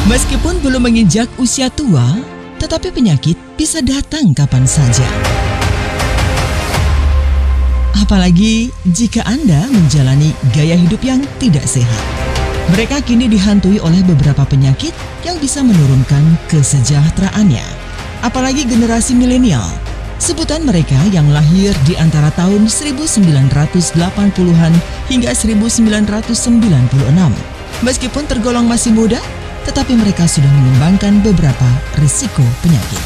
Meskipun belum menginjak usia tua, tetapi penyakit bisa datang kapan saja. Apalagi jika Anda menjalani gaya hidup yang tidak sehat. Mereka kini dihantui oleh beberapa penyakit yang bisa menurunkan kesejahteraannya. Apalagi generasi milenial. Sebutan mereka yang lahir di antara tahun 1980-an hingga 1996. Meskipun tergolong masih muda, tetapi mereka sudah mengembangkan beberapa risiko penyakit.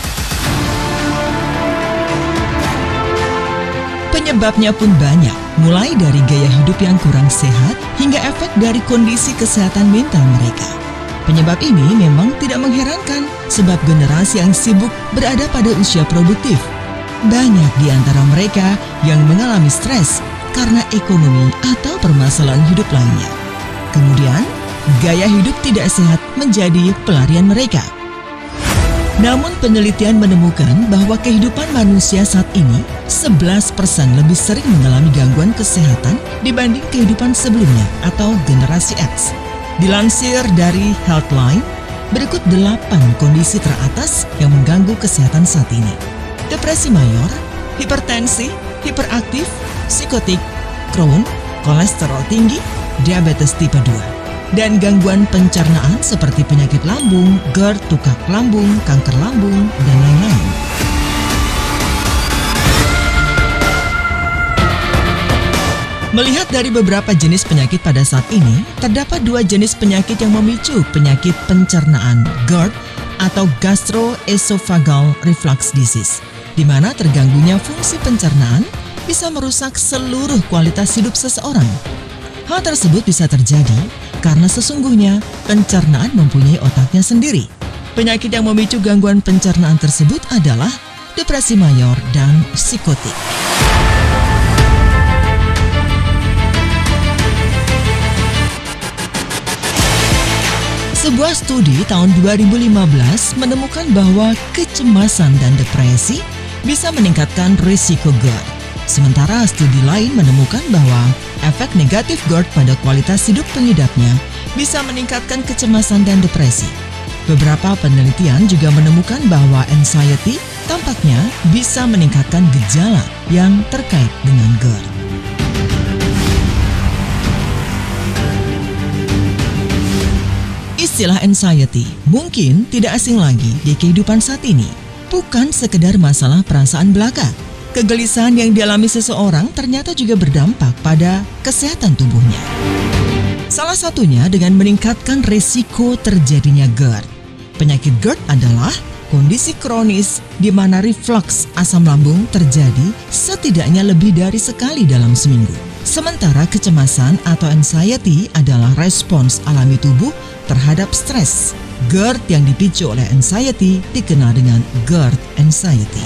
Penyebabnya pun banyak, mulai dari gaya hidup yang kurang sehat hingga efek dari kondisi kesehatan mental mereka. Penyebab ini memang tidak mengherankan, sebab generasi yang sibuk berada pada usia produktif. Banyak di antara mereka yang mengalami stres karena ekonomi atau permasalahan hidup lainnya. Kemudian, gaya hidup tidak sehat menjadi pelarian mereka. Namun penelitian menemukan bahwa kehidupan manusia saat ini 11% lebih sering mengalami gangguan kesehatan dibanding kehidupan sebelumnya atau generasi X. Dilansir dari Healthline, berikut 8 kondisi teratas yang mengganggu kesehatan saat ini. Depresi mayor, hipertensi, hiperaktif, psikotik, Crohn, kolesterol tinggi, diabetes tipe 2. Dan gangguan pencernaan seperti penyakit lambung, GERD, tukak lambung, kanker lambung, dan lain-lain. Melihat dari beberapa jenis penyakit pada saat ini, terdapat 2 jenis penyakit yang memicu penyakit pencernaan, GERD atau Gastroesophageal Reflux Disease, di mana terganggunya fungsi pencernaan bisa merusak seluruh kualitas hidup seseorang. Hal tersebut bisa terjadi karena sesungguhnya pencernaan mempunyai otaknya sendiri. Penyakit yang memicu gangguan pencernaan tersebut adalah depresi mayor dan psikotik. Sebuah studi tahun 2015 menemukan bahwa kecemasan dan depresi bisa meningkatkan risiko GERD. Sementara studi lain menemukan bahwa efek negatif GERD pada kualitas hidup pengidapnya bisa meningkatkan kecemasan dan depresi. Beberapa penelitian juga menemukan bahwa anxiety tampaknya bisa meningkatkan gejala yang terkait dengan GERD. Istilah anxiety mungkin tidak asing lagi di kehidupan saat ini. Bukan sekedar masalah perasaan belaka. Kegelisahan yang dialami seseorang ternyata juga berdampak pada kesehatan tubuhnya. Salah satunya dengan meningkatkan risiko terjadinya GERD. Penyakit GERD adalah kondisi kronis di mana reflux asam lambung terjadi setidaknya lebih dari sekali dalam seminggu. Sementara kecemasan atau anxiety adalah respons alami tubuh terhadap stres. GERD yang dipicu oleh anxiety dikenal dengan GERD anxiety.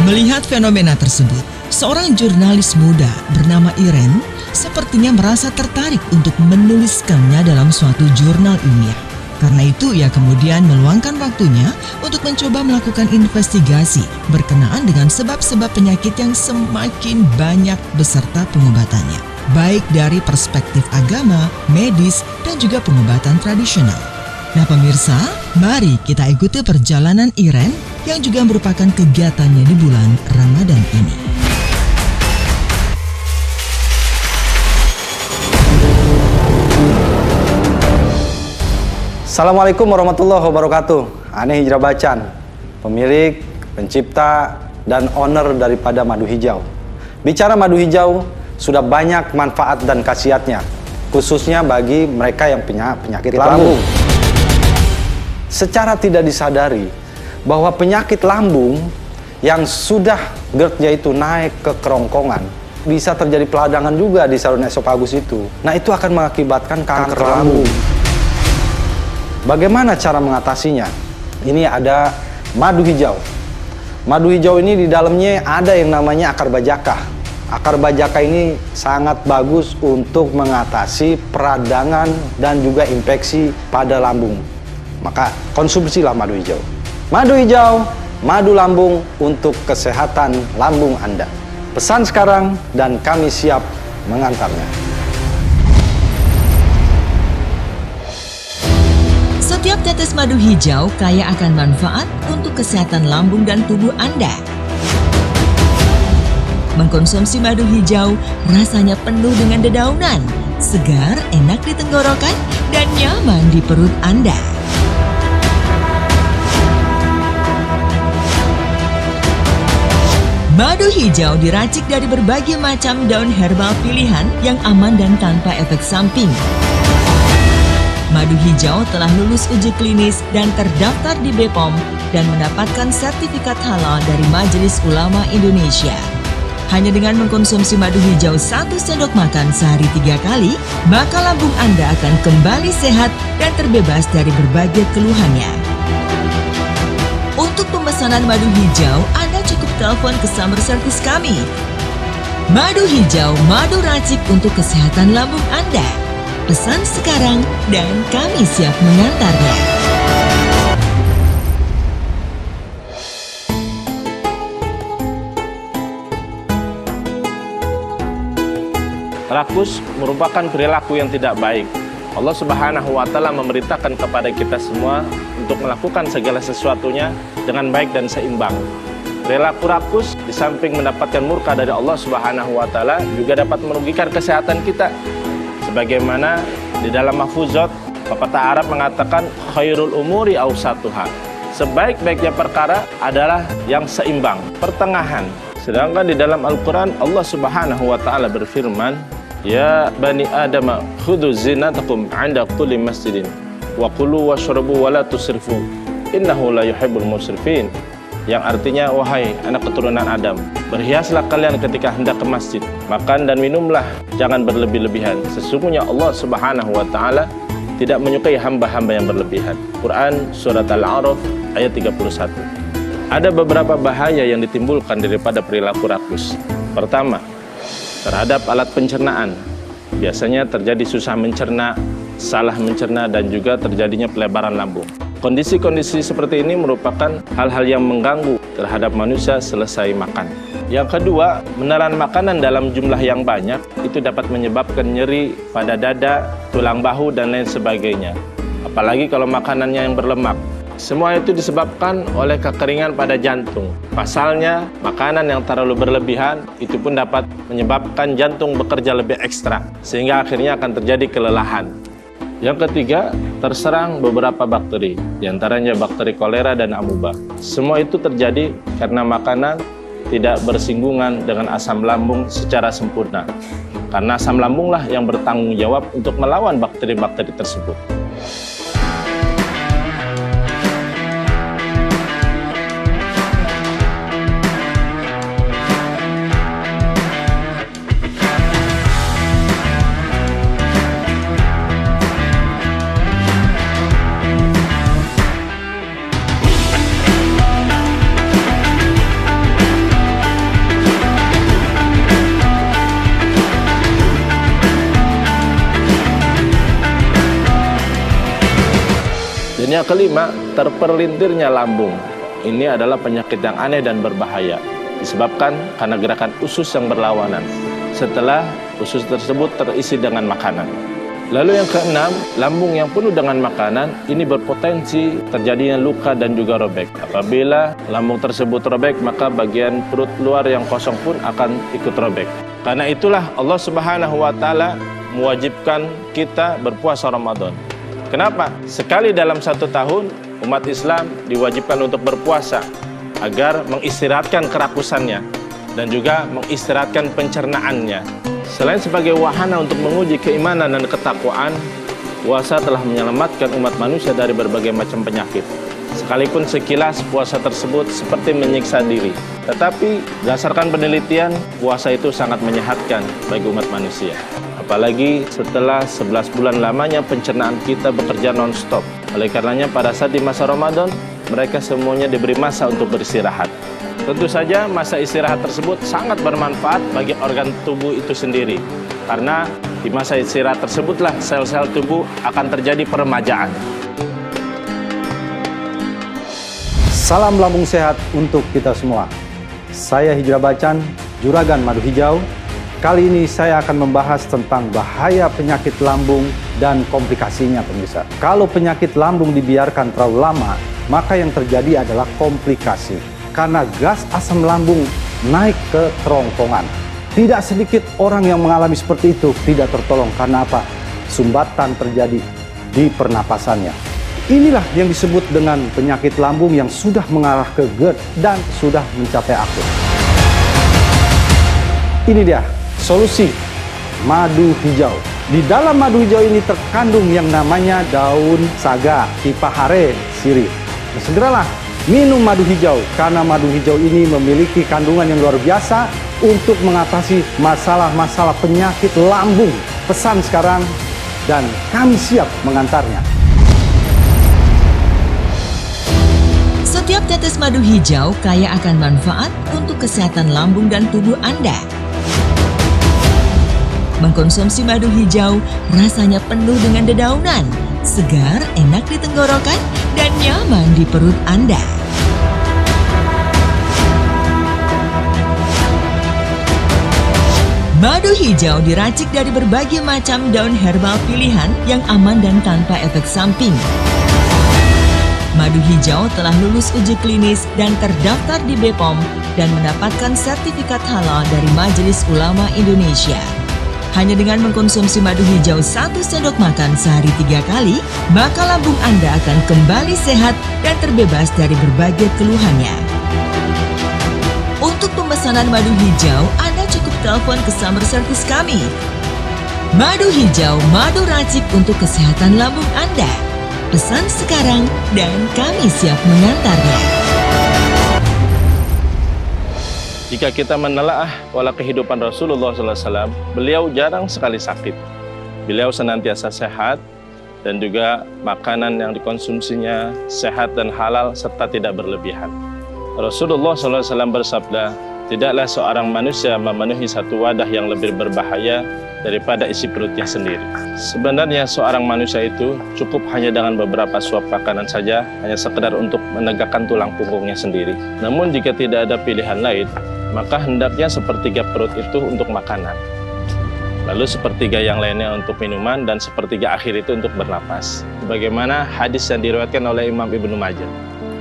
Melihat fenomena tersebut, seorang jurnalis muda bernama Irene sepertinya merasa tertarik untuk menuliskannya dalam suatu jurnal ilmiah. Karena itu, ia kemudian meluangkan waktunya untuk mencoba melakukan investigasi berkenaan dengan sebab-sebab penyakit yang semakin banyak beserta pengobatannya, baik dari perspektif agama, medis, dan juga pengobatan tradisional. Nah pemirsa, mari kita ikuti perjalanan Irene yang juga merupakan kegiatannya di bulan Ramadan ini. Assalamualaikum warahmatullahi wabarakatuh. Ane Hijrah Bacan, pemilik, pencipta, dan owner daripada Madu Hijau. Bicara Madu Hijau, sudah banyak manfaat dan khasiatnya, khususnya bagi mereka yang punya penyakit lambung. Secara tidak disadari bahwa penyakit lambung yang sudah GERD-nya itu naik ke kerongkongan, bisa terjadi peradangan juga di saluran esofagus itu. Nah itu akan mengakibatkan kanker lambung. Bagaimana cara mengatasinya? Ini ada madu hijau. Madu hijau ini di dalamnya ada yang namanya akar bajaka. Akar bajaka ini sangat bagus untuk mengatasi peradangan dan juga infeksi pada lambung. Maka konsumsilah madu hijau. Madu hijau, madu lambung untuk kesehatan lambung Anda. Pesan sekarang dan kami siap mengantarnya. Setiap tetes madu hijau kaya akan manfaat untuk kesehatan lambung dan tubuh Anda. Mengkonsumsi madu hijau rasanya penuh dengan dedaunan, segar, enak di tenggorokan, dan nyaman di perut Anda. Madu hijau diracik dari berbagai macam daun herbal pilihan yang aman dan tanpa efek samping. Madu hijau telah lulus uji klinis dan terdaftar di BPOM dan mendapatkan sertifikat halal dari Majelis Ulama Indonesia. Hanya dengan mengkonsumsi madu hijau 1 sendok makan sehari 3 kali, maka lambung Anda akan kembali sehat dan terbebas dari berbagai keluhannya. Untuk pemesanan madu hijau, Anda cukup telepon ke sumber service kami. Madu hijau, madu racik untuk kesehatan lambung Anda. Pesan sekarang dan kami siap mengantarnya. Rakus merupakan perilaku yang tidak baik. Allah Subhanahu wa Ta'ala memerintahkan kepada kita semua untuk melakukan segala sesuatunya dengan baik dan seimbang. Perilaku rakus di samping mendapatkan murka dari Allah Subhanahu wa Ta'ala juga dapat merugikan kesehatan kita. Sebagaimana di dalam Mahfuzat, pepatah Arab mengatakan khairul umuri awsatuha. Sebaik-baiknya perkara adalah yang seimbang, pertengahan. Sedangkan di dalam Al-Quran Allah Subhanahu wa Ta'ala berfirman, Ya bani Adam khudhu zinatakum 'inda kulli masjidin wa kulu washrabu wa la tusrifu innahu la yuhibbul musrifin. Yang artinya, wahai anak keturunan Adam, berhiaslah kalian ketika hendak ke masjid, makan dan minumlah, jangan berlebih-lebihan. Sesungguhnya Allah Subhanahu wa Ta'ala tidak menyukai hamba-hamba yang berlebihan. Quran Surat Al-A'raf ayat 31. Ada beberapa bahaya yang ditimbulkan daripada perilaku rakus. Pertama, terhadap alat pencernaan. Biasanya terjadi susah mencerna, salah mencerna, dan juga terjadinya pelebaran lambung. Kondisi-kondisi seperti ini merupakan hal-hal yang mengganggu terhadap manusia selesai makan. Yang kedua, menelan makanan dalam jumlah yang banyak itu dapat menyebabkan nyeri pada dada, tulang bahu, dan lain sebagainya. Apalagi kalau makanannya yang berlemak. Semua itu disebabkan oleh kekeringan pada jantung. Pasalnya, makanan yang terlalu berlebihan itu pun dapat menyebabkan jantung bekerja lebih ekstra, sehingga akhirnya akan terjadi kelelahan. Yang ketiga, terserang beberapa bakteri, diantaranya bakteri kolera dan amuba. Semua itu terjadi karena makanan tidak bersinggungan dengan asam lambung secara sempurna. Karena asam lambunglah yang bertanggung jawab untuk melawan bakteri-bakteri tersebut. Dan yang kelima, terperlintirnya lambung. Ini adalah penyakit yang aneh dan berbahaya, disebabkan karena gerakan usus yang berlawanan setelah usus tersebut terisi dengan makanan. Lalu yang keenam, lambung yang penuh dengan makanan ini berpotensi terjadinya luka dan juga robek. Apabila lambung tersebut robek, maka bagian perut luar yang kosong pun akan ikut robek. Karena itulah Allah Subhanahu wa Ta'ala mewajibkan kita berpuasa Ramadan. Kenapa? Sekali dalam 1 tahun, umat Islam diwajibkan untuk berpuasa agar mengistirahatkan kerakusannya dan juga mengistirahatkan pencernaannya. Selain sebagai wahana untuk menguji keimanan dan ketakwaan, puasa telah menyelamatkan umat manusia dari berbagai macam penyakit. Sekalipun sekilas puasa tersebut seperti menyiksa diri, tetapi berdasarkan penelitian, puasa itu sangat menyehatkan bagi umat manusia. Apalagi setelah 11 bulan lamanya pencernaan kita bekerja non-stop. Oleh karenanya pada saat di masa Ramadan, mereka semuanya diberi masa untuk beristirahat. Tentu saja masa istirahat tersebut sangat bermanfaat bagi organ tubuh itu sendiri. Karena di masa istirahat tersebutlah sel-sel tubuh akan terjadi peremajaan. Salam lambung sehat untuk kita semua. Saya Hijrah Bacan, Juragan Madu Hijau. Kali ini saya akan membahas tentang bahaya penyakit lambung dan komplikasinya, pemirsa. Kalau penyakit lambung dibiarkan terlalu lama, maka yang terjadi adalah komplikasi. Karena gas asam lambung naik ke kerongkongan. Tidak sedikit orang yang mengalami seperti itu tidak tertolong. Karena apa? Sumbatan terjadi di pernapasannya. Inilah yang disebut dengan penyakit lambung yang sudah mengarah ke GERD dan sudah mencapai akut. Ini dia solusi madu hijau. Di dalam madu hijau ini terkandung yang namanya daun saga, Pipahare sirih. Nah, segeralah minum madu hijau karena madu hijau ini memiliki kandungan yang luar biasa untuk mengatasi masalah-masalah penyakit lambung. Pesan sekarang dan kami siap mengantarnya. Setiap tetes madu hijau kaya akan manfaat untuk kesehatan lambung dan tubuh Anda. Mengkonsumsi madu hijau rasanya penuh dengan dedaunan, segar, enak di tenggorokan, dan nyaman di perut Anda. Madu hijau diracik dari berbagai macam daun herbal pilihan yang aman dan tanpa efek samping. Madu hijau telah lulus uji klinis dan terdaftar di BPOM dan mendapatkan sertifikat halal dari Majelis Ulama Indonesia. Hanya dengan mengkonsumsi madu hijau 1 sendok makan sehari 3 kali, maka lambung Anda akan kembali sehat dan terbebas dari berbagai keluhannya. Untuk pemesanan madu hijau, Anda cukup telepon ke summer service kami. Madu hijau, madu racik untuk kesehatan lambung Anda. Pesan sekarang dan kami siap mengantarnya. Jika kita menelaah pola kehidupan Rasulullah SAW, beliau jarang sekali sakit. Beliau senantiasa sehat dan juga makanan yang dikonsumsinya sehat dan halal serta tidak berlebihan. Rasulullah SAW bersabda, tidaklah seorang manusia memenuhi satu wadah yang lebih berbahaya daripada isi perutnya sendiri. Sebenarnya seorang manusia itu cukup hanya dengan beberapa suap makanan saja, hanya sekedar untuk menegakkan tulang punggungnya sendiri. Namun jika tidak ada pilihan lain, maka hendaknya sepertiga perut itu untuk makanan. Lalu sepertiga yang lainnya untuk minuman dan sepertiga akhir itu untuk bernapas. Bagaimana hadis yang diriwayatkan oleh Imam Ibnu Majah.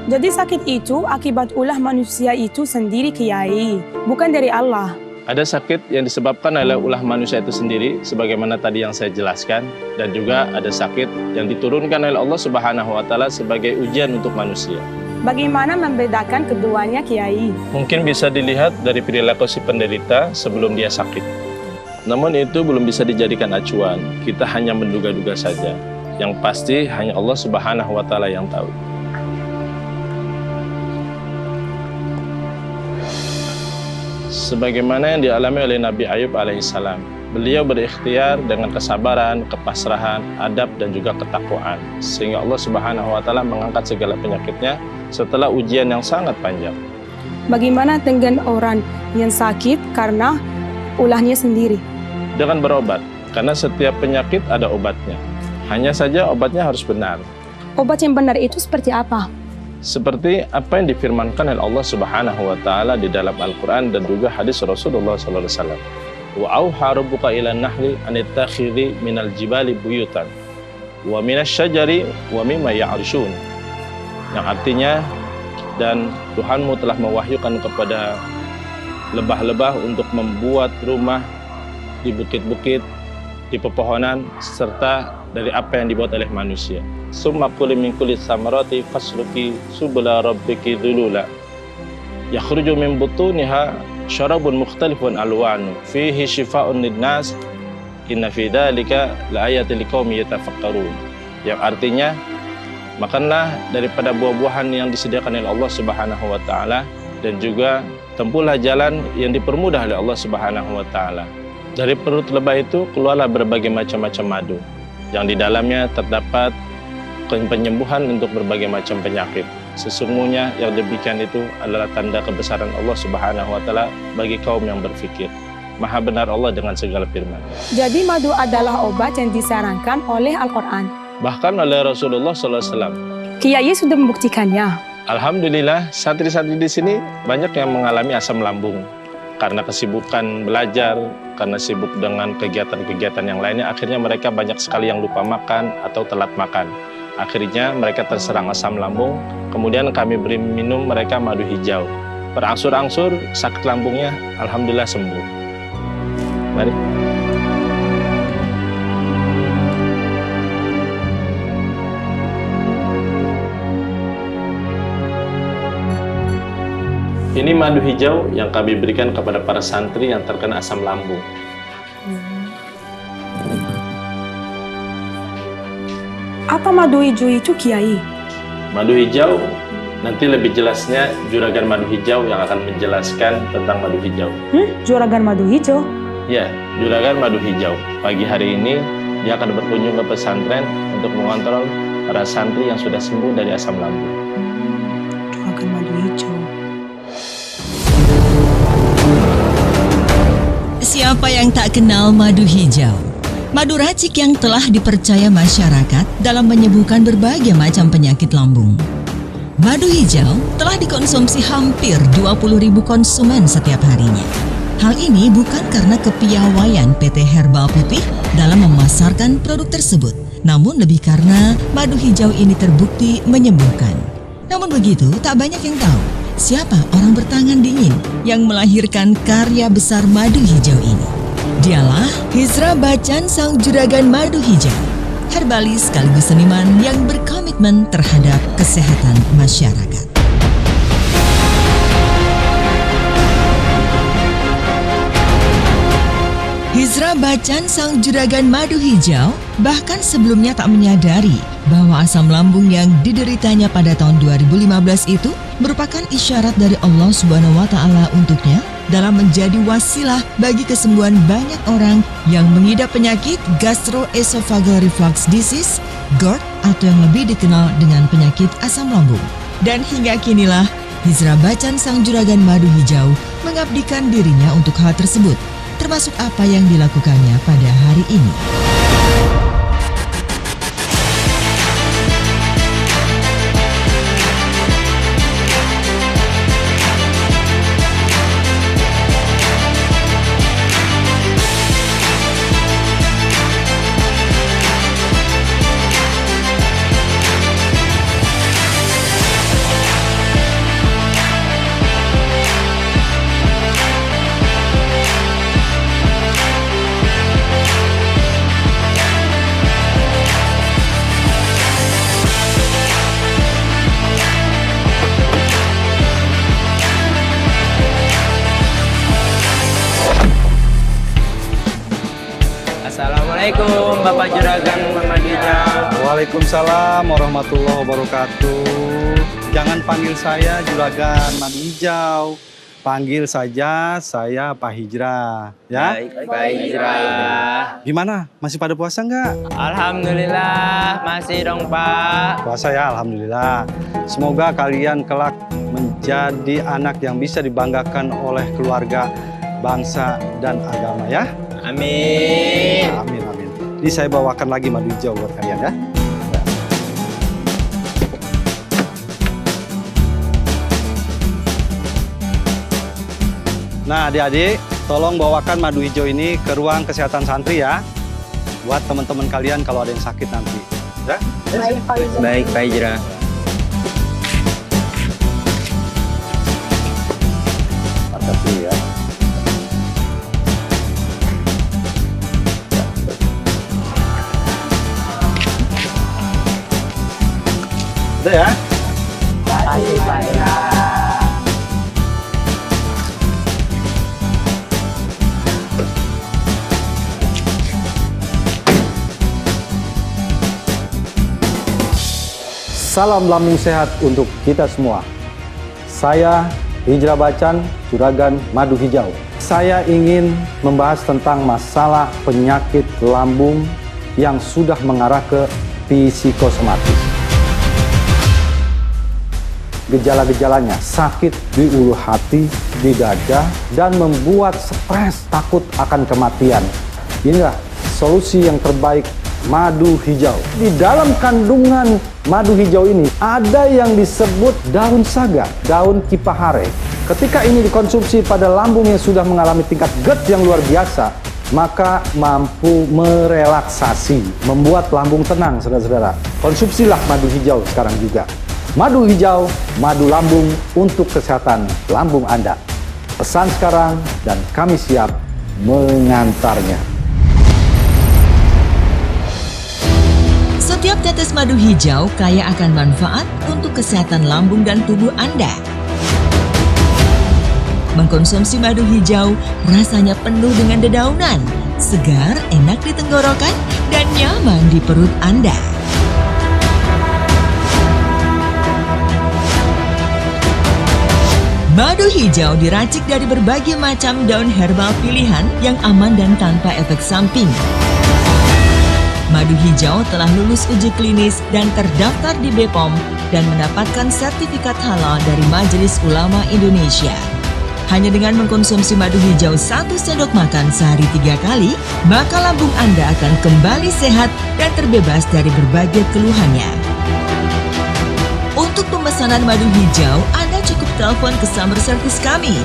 Jadi sakit itu akibat ulah manusia itu sendiri, Kiai, bukan dari Allah. Ada sakit yang disebabkan oleh ulah manusia itu sendiri, sebagaimana tadi yang saya jelaskan, dan juga ada sakit yang diturunkan oleh Allah Subhanahu wa Ta'ala sebagai ujian untuk manusia. Bagaimana membedakan keduanya, Kiai? Mungkin bisa dilihat dari perilaku si penderita sebelum dia sakit. Namun itu belum bisa dijadikan acuan. Kita hanya menduga-duga saja. Yang pasti hanya Allah Subhanahu wa Ta'ala yang tahu. Sebagaimana yang dialami oleh Nabi Ayub alaihissalam, beliau berikhtiar dengan kesabaran, kepasrahan, adab dan juga ketakwaan, sehingga Allah Subhanahu wa Ta'ala mengangkat segala penyakitnya setelah ujian yang sangat panjang. Bagaimana dengan orang yang sakit karena ulahnya sendiri? Dengan berobat, karena setiap penyakit ada obatnya. Hanya saja obatnya harus benar. Obat yang benar itu seperti apa? Seperti apa yang difirmankan oleh Allah Subhanahu wa Ta'ala di dalam Al-Quran dan juga hadis Rasulullah sallallahu alaihi wasallam. Wa auha rabbuka ila nahli an ittakhidhi minal jibali buyutan wa minasyajari wa mimma ya'rishun. Yang artinya, dan Tuhanmu telah mewahyukan kepada lebah-lebah untuk membuat rumah di bukit-bukit, di pepohonan, serta dari apa yang dibuat oleh manusia. Summa kuli min kulli samarati fasluki subula rabbiki dhulula yakhruju min butuniha syarabun mukhtalifun alwanu fihi shifaa'un linnas inna fi dzalika laayatil liqaumin yatafakkarun. Yang artinya, makanlah daripada buah-buahan yang disediakan oleh Allah Subhanahu wa Ta'ala dan juga tempuhlah jalan yang dipermudah oleh Allah Subhanahu wa Ta'ala. Dari perut lebah itu keluarlah berbagai macam-macam madu yang di dalamnya terdapat penyembuhan untuk berbagai macam penyakit. Sesungguhnya yang demikian itu adalah tanda kebesaran Allah Subhanahu wa Ta'ala bagi kaum yang berfikir. Maha benar Allah dengan segala firman. Jadi madu adalah obat yang disarankan oleh Al-Quran, Bahkan oleh Rasulullah SAW. Kiai sudah membuktikannya. Alhamdulillah, santri-santri di sini banyak yang mengalami asam lambung. karena kesibukan belajar, karena sibuk dengan kegiatan-kegiatan yang lainnya, akhirnya mereka banyak sekali yang lupa makan atau telat makan. Akhirnya mereka terserang asam lambung, kemudian kami beri minum mereka madu hijau. Berangsur-angsur sakit lambungnya alhamdulillah sembuh. Mari. Ini madu hijau yang kami berikan kepada para santri yang terkena asam lambung. Apa madu hijau itu, Kiai? Madu hijau, nanti lebih jelasnya Juragan Madu Hijau yang akan menjelaskan tentang madu hijau. Juragan madu hijau? Ya, Juragan Madu Hijau. Pagi hari ini dia akan berkunjung ke pesantren untuk mengontrol para santri yang sudah sembuh dari asam lambung. Juragan madu hijau. Siapa yang tak kenal madu hijau? Madu racik yang telah dipercaya masyarakat dalam menyembuhkan berbagai macam penyakit lambung. Madu hijau telah dikonsumsi hampir 20.000 konsumen setiap harinya. Hal ini bukan karena kepiawaian PT Herbal Putih dalam memasarkan produk tersebut, namun lebih karena madu hijau ini terbukti menyembuhkan. Namun begitu, tak banyak yang tahu siapa orang bertangan dingin yang melahirkan karya besar madu hijau ini. Dialah Hizra Bachchan, sang juragan madu hijau, herbalis sekaligus seniman yang berkomitmen terhadap kesehatan masyarakat. Hizra Bachchan, sang juragan madu hijau, bahkan sebelumnya tak menyadari bahwa asam lambung yang dideritanya pada tahun 2015 itu merupakan isyarat dari Allah Subhanahu wa Ta'ala untuknya dalam menjadi wasilah bagi kesembuhan banyak orang yang mengidap penyakit gastroesophageal reflux disease, GERD, atau yang lebih dikenal dengan penyakit asam lambung. Dan hingga kinilah Hizra Bachchan, sang juragan madu hijau, mengabdikan dirinya untuk hal tersebut, termasuk apa yang dilakukannya pada hari ini. Assalamualaikum Bapak Juragan Madu Hijau. Waalaikumsalam warahmatullahi wabarakatuh. Jangan panggil saya Juragan Madu Hijau. Panggil saja saya Pak Hijra, ya. Baik, Pak Hijra. Gimana? Masih pada puasa nggak? Alhamdulillah, masih dong Pak. Puasa ya, alhamdulillah. Semoga kalian kelak menjadi anak yang bisa dibanggakan oleh keluarga, bangsa, dan agama ya. Amin. Amin, amin. Ini saya bawakan lagi madu hijau buat kalian ya. Nah, adik-adik, tolong bawakan madu hijau ini ke ruang kesehatan santri ya. Buat teman-teman kalian kalau ada yang sakit nanti. Ya? Baik, Pak Hijra. Angkat dulu ya. Udah ya? Baik, Pak Hijra. Salam lambung sehat untuk kita semua. Saya Hizra Bachchan, Juragan Madu Hijau. Saya ingin membahas tentang masalah penyakit lambung yang sudah mengarah ke psikosomatis. Gejala-gejalanya sakit di ulu hati, di dada, dan membuat stres, takut akan kematian. Inilah solusi yang terbaik, madu hijau. Di dalam kandungan madu hijau ini ada yang disebut daun saga, daun kipahare, Ketika ini dikonsumsi pada lambung yang sudah mengalami tingkat GERD yang luar biasa, maka mampu merelaksasi, membuat lambung tenang, saudara-saudara. Konsumsilah madu hijau sekarang juga. Madu hijau, madu lambung untuk kesehatan lambung Anda. Pesan sekarang dan kami siap mengantarnya. Setiap tetes madu hijau kaya akan manfaat untuk kesehatan lambung dan tubuh Anda. Mengkonsumsi madu hijau rasanya penuh dengan dedaunan, segar, enak di tenggorokan, dan nyaman di perut Anda. Madu hijau diracik dari berbagai macam daun herbal pilihan yang aman dan tanpa efek samping. Madu hijau telah lulus uji klinis dan terdaftar di BPOM dan mendapatkan sertifikat halal dari Majelis Ulama Indonesia. Hanya dengan mengkonsumsi madu hijau 1 sendok makan sehari 3 kali, maka lambung Anda akan kembali sehat dan terbebas dari berbagai keluhannya. Untuk pemesanan madu hijau, Anda cukup telepon ke sumber service kami.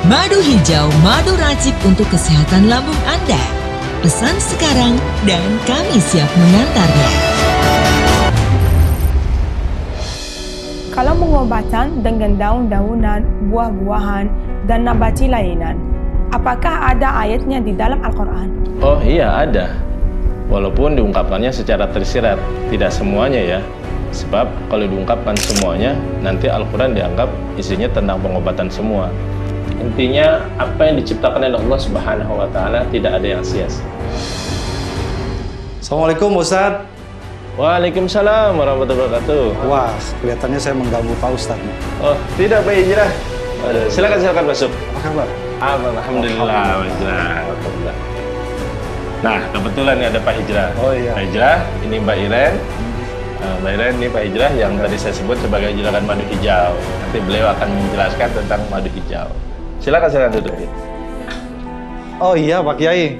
Madu hijau, madu racik untuk kesehatan lambung Anda. Pesan sekarang dan kami siap mengantarnya. Kalau pengobatan dengan daun-daunan, buah-buahan, dan nabati lainan, apakah ada ayatnya di dalam Al-Quran? Oh iya, ada. Walaupun diungkapkannya secara tersirat, tidak semuanya ya. Sebab kalau diungkapkan semuanya, nanti Al-Quran dianggap isinya tentang pengobatan semua. Intinya, apa yang diciptakan oleh Allah Subhanahu wa Ta'ala tidak ada yang sia-sia. Assalamualaikum Ustadz. Waalaikumsalam warahmatullahi wabarakatuh. Wah, kelihatannya saya mengganggu Pak Ustadz nih. Oh, tidak Pak Hijrah. Silakan masuk. Apa kabar? Alhamdulillah, Pak Hijrah. Alhamdulillah. Nah, kebetulan nih ada Pak Hijrah. Oh iya. Pak Hijrah, ini Mbak Iren. Mbak Iren ini Pak Hijrah yang tadi saya sebut sebagai juragan madu hijau. Nanti beliau akan menjelaskan tentang madu hijau. Silakan duduk. Oh iya Pak Kiai.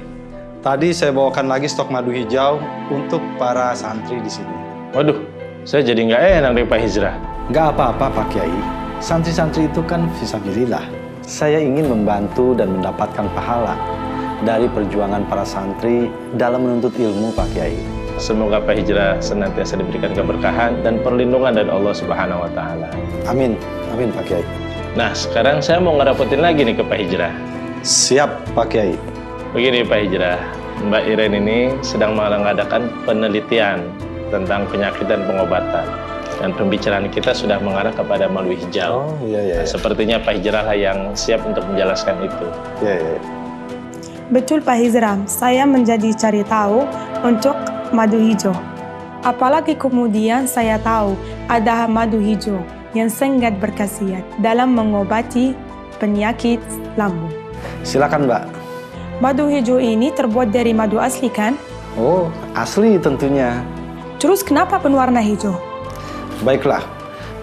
Tadi saya bawakan lagi stok madu hijau untuk para santri di sini. Waduh, saya jadi nggak enak nih Pak Hijrah. Nggak apa-apa Pak Kiai. Santri-santri itu kan fisabilillah. Saya ingin membantu dan mendapatkan pahala dari perjuangan para santri dalam menuntut ilmu Pak Kiai. Semoga Pak Hijrah senantiasa diberikan keberkahan dan perlindungan dari Allah Subhanahu wa Ta'ala. Amin. Amin Pak Kiai. Nah, sekarang saya mau ngerepotin lagi nih ke Pak Hijrah. Siap Pak Kiai. Begini Pak Hijrah, Mbak Iren ini sedang mengadakan penelitian tentang penyakit dan pengobatan. Dan pembicaraan kita sudah mengarah kepada madu hijau. Oh iya. Nah, sepertinya Pak Hijrah lah yang siap untuk menjelaskan itu. Iya. Betul Pak Hijrah, saya menjadi cari tahu untuk madu hijau. Apalagi kemudian saya tahu ada madu hijau yang sangat berkhasiat dalam mengobati penyakit lambung. Silakan Mbak. Madu hijau ini terbuat dari madu asli kan? Oh, asli tentunya. Terus kenapa berwarna hijau? Baiklah,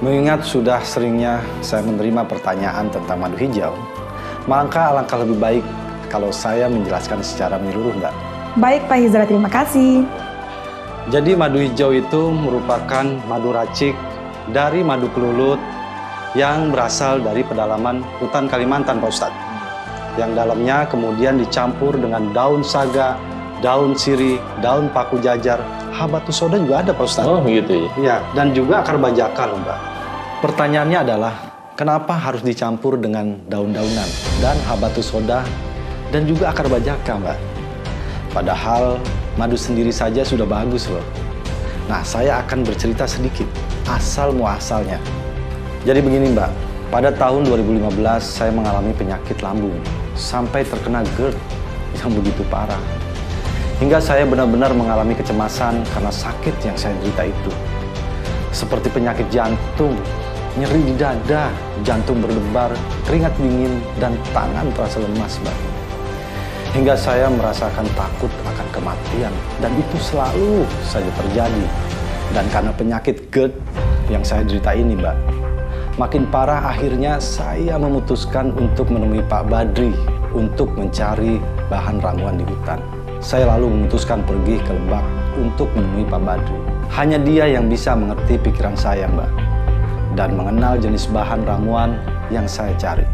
mengingat sudah seringnya saya menerima pertanyaan tentang madu hijau, maka alangkah lebih baik kalau saya menjelaskan secara menyeluruh, Mbak. Baik Pak Hijrah, terima kasih. Jadi madu hijau itu merupakan madu racik dari madu kelulut yang berasal dari pedalaman hutan Kalimantan, Pak Ustadz. Yang dalamnya kemudian dicampur dengan daun saga, daun sirih, daun paku jajar, habatus sauda juga ada Pak Ustadz. Oh begitu ya? Iya, dan juga akar bajaka loh Mbak. Pertanyaannya adalah, kenapa harus dicampur dengan daun-daunan dan habatus sauda dan juga akar bajaka Mbak? Padahal madu sendiri saja sudah bagus loh. Nah, saya akan bercerita sedikit asal muasalnya. Jadi begini Mbak, pada tahun 2015 saya mengalami penyakit lambung sampai terkena GERD yang begitu parah. Hingga saya benar-benar mengalami kecemasan karena sakit yang saya derita itu. Seperti penyakit jantung, nyeri di dada, jantung berdebar, keringat dingin, dan tangan terasa lemas, Mbak. Hingga saya merasakan takut akan kematian, dan itu selalu saja terjadi. Dan karena penyakit GERD yang saya derita ini, Mbak, makin parah, akhirnya saya memutuskan untuk menemui Pak Badri untuk mencari bahan ramuan di hutan. Saya lalu memutuskan pergi ke Lebak untuk menemui Pak Badri. Hanya dia yang bisa mengerti pikiran saya, Mbak, dan mengenal jenis bahan ramuan yang saya cari.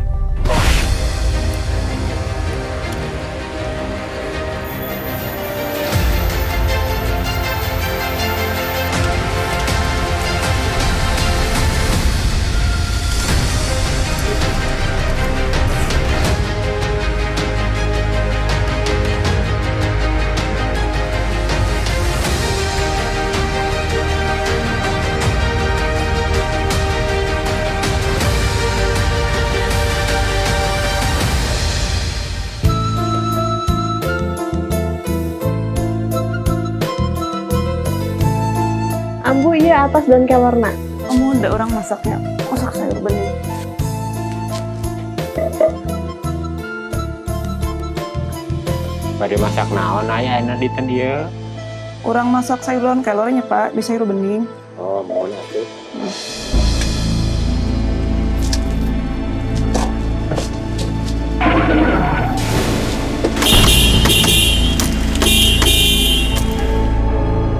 Ambu iya atas dan kelorna. Kamu udah orang masaknya, masak sayur bening. Bade masak naon aya enak di dia. Orang masak sayuran kelornya Pak, di sayur bening. Oh, mau atuh.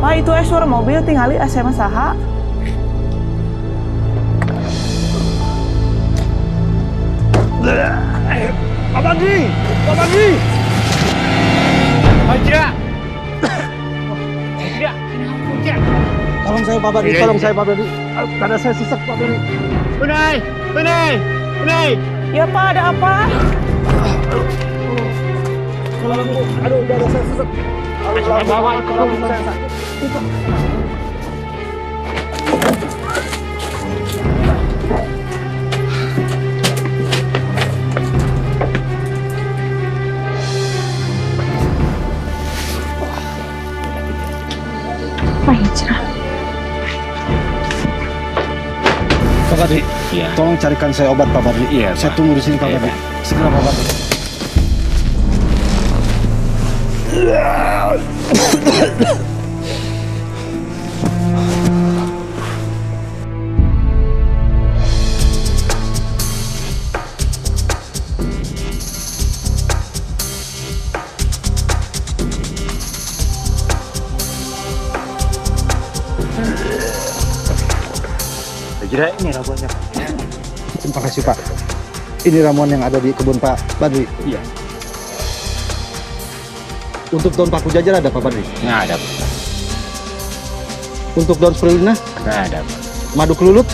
Pak, itu suara mobil tingali SMA saha. Pak Badri! Pak Badri! Hajra. Tolong saya Pak Badri, tolong saya Pak Badri. Karena saya sesak Pak Badri. Benai. Ya Pak, ada apa? Aduh, udah saya sesak. Bawa saya sakit. Pak Hijrah. Pak Badri, Iya. tolong carikan saya obat Pak Badri. Iya, Saya Pak. tunggu di sini Pak Iya, Badri. Pak. Segera Pak Badri. Hajra ini ramuannya. Terima kasih Pak. Ini ramuan yang ada di kebun Pak Badri. Iya. Untuk daun paku jajar ada Pak Badri. Nggak ada, Pak. Untuk daun spirulina, Nggak ada, Pak. madu kelulut.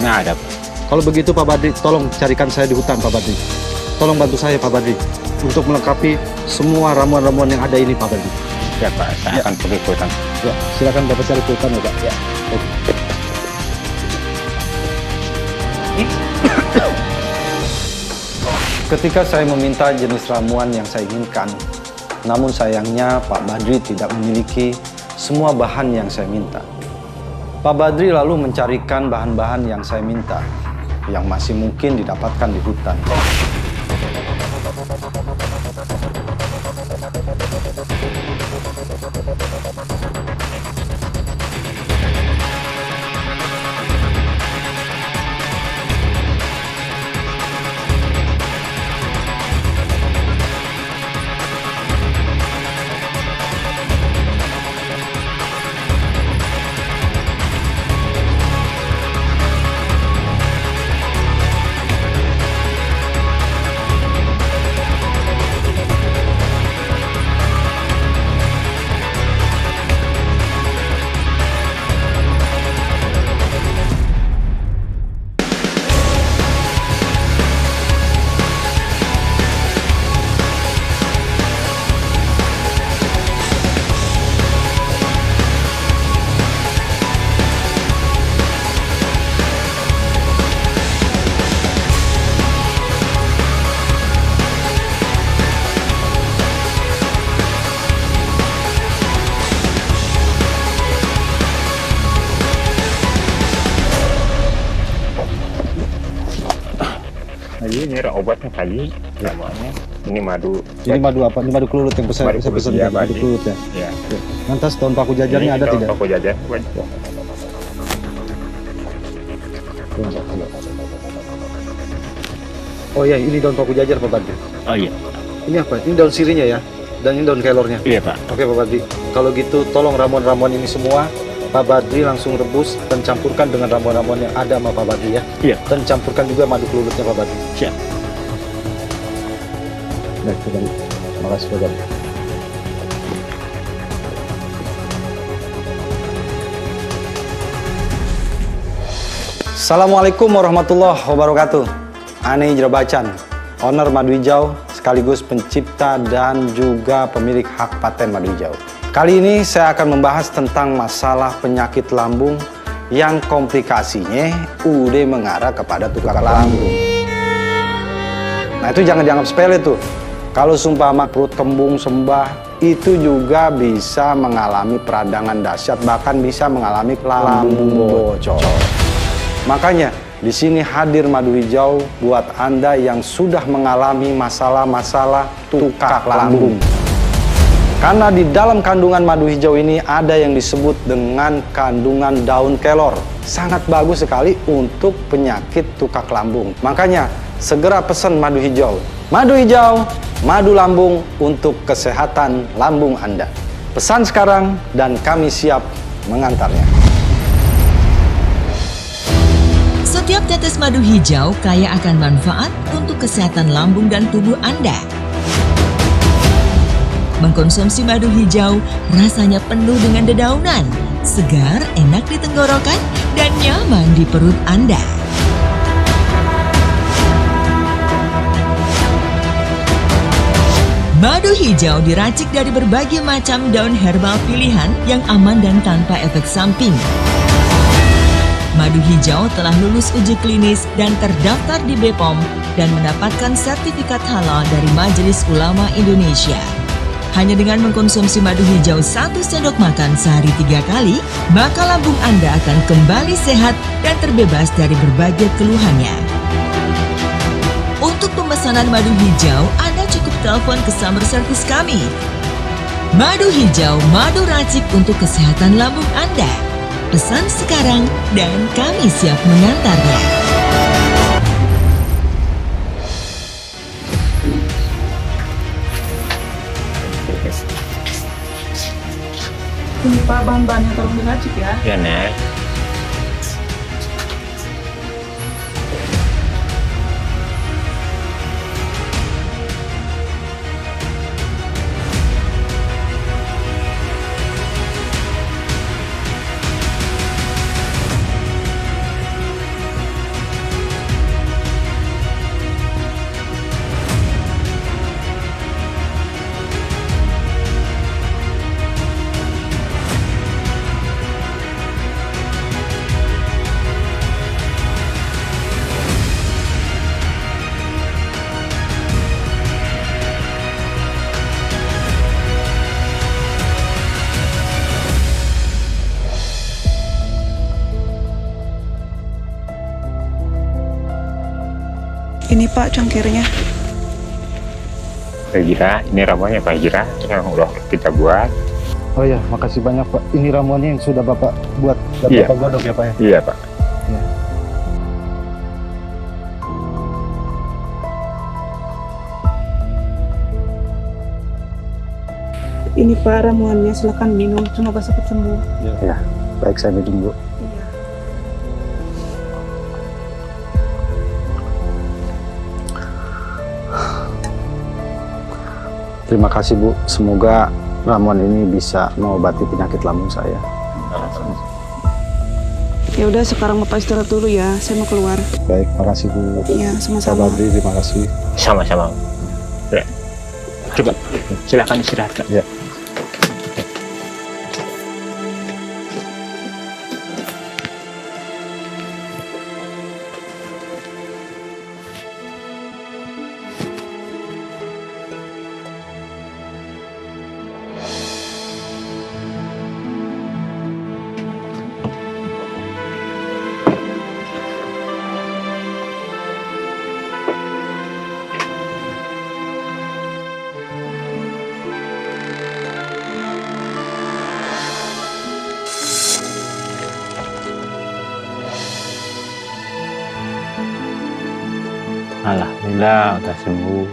Nggak ada, Pak. Kalau begitu Pak Badri, tolong carikan saya di hutan Pak Badri. Tolong bantu saya Pak Badri untuk melengkapi semua ramuan-ramuan yang ada ini Pak Badri. Ya, Pak. Saya akan pergi ke hutan. Ya, silakan Bapak cari ke hutan ya Pak. Ya. Ketika saya meminta jenis ramuan yang saya inginkan, namun sayangnya Pak Badri tidak memiliki semua bahan yang saya minta. Pak Badri lalu mencarikan bahan-bahan yang saya minta, yang masih mungkin didapatkan di hutan. Ini obatnya kali ramuannya. Ini madu. Ini madu apa? Ini madu kelulut yang saya Madu kelulut, pesan iya, tadi, madu Pak. kelulut ya. Ya. Lantas daun paku jajarnya ada tidak? Paku jajar. Oh iya, ini daun paku jajar Pak Badri. Oh iya. Ini apa? Ini daun sirinya ya? Dan ini daun kelornya? Iya, Pak. Oke Pak Badri, kalau gitu tolong ramuan-ramuan ini semua Pak Badri langsung rebus dan campurkan dengan ramuan-ramuan yang ada sama Pak Badri ya. Iya. Dan campurkan juga madu kelulutnya Pak Badri. Siap. Baik, Pak Badri. Terima kasih Pak Badri. Assalamualaikum warahmatullahi wabarakatuh. Ane Jerabacan, owner Madu Hijau sekaligus pencipta dan juga pemilik hak paten Madu Hijau. Kali ini saya akan membahas tentang masalah penyakit lambung yang komplikasinya udah mengarah kepada tukar lambung. Nah itu jangan dianggap sepele tuh. Kalau sumpama perut kembung sembah itu juga bisa mengalami peradangan dahsyat, bahkan bisa mengalami lambung bocor. Makanya di sini hadir Madu Hijau buat Anda yang sudah mengalami masalah-masalah tukar lambung. Karena di dalam kandungan madu hijau ini ada yang disebut dengan kandungan daun kelor. Sangat bagus sekali untuk penyakit tukar lambung. Makanya segera pesan madu hijau. Madu hijau, madu lambung untuk kesehatan lambung Anda. Pesan sekarang dan kami siap mengantarnya. Setiap tetes madu hijau kaya akan manfaat untuk kesehatan lambung dan tubuh Anda. Mengkonsumsi madu hijau rasanya penuh dengan dedaunan, segar, enak di tenggorokan, dan nyaman di perut Anda. Madu hijau diracik dari berbagai macam daun herbal pilihan yang aman dan tanpa efek samping. Madu hijau telah lulus uji klinis dan terdaftar di BPOM dan mendapatkan sertifikat halal dari Majelis Ulama Indonesia. Hanya dengan mengkonsumsi madu hijau 1 sendok makan sehari 3 kali, maka lambung Anda akan kembali sehat dan terbebas dari berbagai keluhannya. Untuk pemesanan madu hijau, Anda cukup telepon ke summer service kami. Madu hijau, madu racik untuk kesehatan lambung Anda. Pesan sekarang dan kami siap mengantarnya. Ini Pak, bahan-bahannya tolong diracik ya. Ya, Nek. Ini Pak cangkirnya. Pak Hijrah, ini ramuannya Pak Hijrah yang udah kita buat. Oh ya, makasih banyak Pak. Ini ramuannya yang sudah Bapak buat dan Iya. Bapak godok ya Pak ya? Iya, Pak. Iya. Ini Pak ramuannya, silakan minum. Semoga cepat sembuh. Ya, baik saya minum Bu. Iya. Terima kasih Bu. Semoga ramuan ini bisa mengobati penyakit lambung saya. Ya udah sekarang Bapak istirahat dulu ya. Saya mau keluar. Baik, makasih Bu. Iya, Pak sama-sama. Badri, terima kasih. Sama-sama. Ya. Coba, silakan istirahat, Kak. Ya. Alhamdulillah udah sembuh.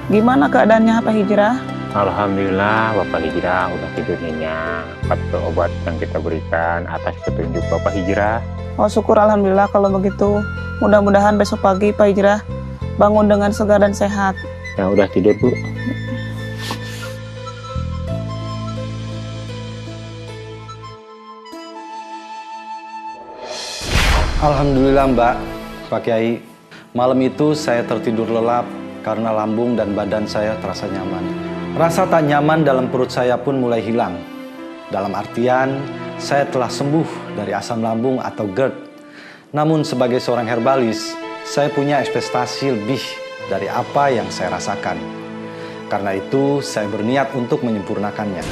Gimana keadaannya Pak Hijrah? Alhamdulillah Bapak Hijrah udah tidur nyenyak atas obat yang kita berikan atas petunjuk Bapak Hijrah. Oh syukur alhamdulillah kalau begitu. Mudah-mudahan besok pagi Pak Hijrah bangun dengan segar dan sehat. Ya udah tidur Bu. Alhamdulillah Mbak, Pak Kiai. Malam itu saya tertidur lelap karena lambung dan badan saya terasa nyaman. Rasa tak nyaman dalam perut saya pun mulai hilang. Dalam artian, saya telah sembuh dari asam lambung atau GERD. Namun sebagai seorang herbalis, saya punya ekspektasi lebih dari apa yang saya rasakan. Karena itu, saya berniat untuk menyempurnakannya.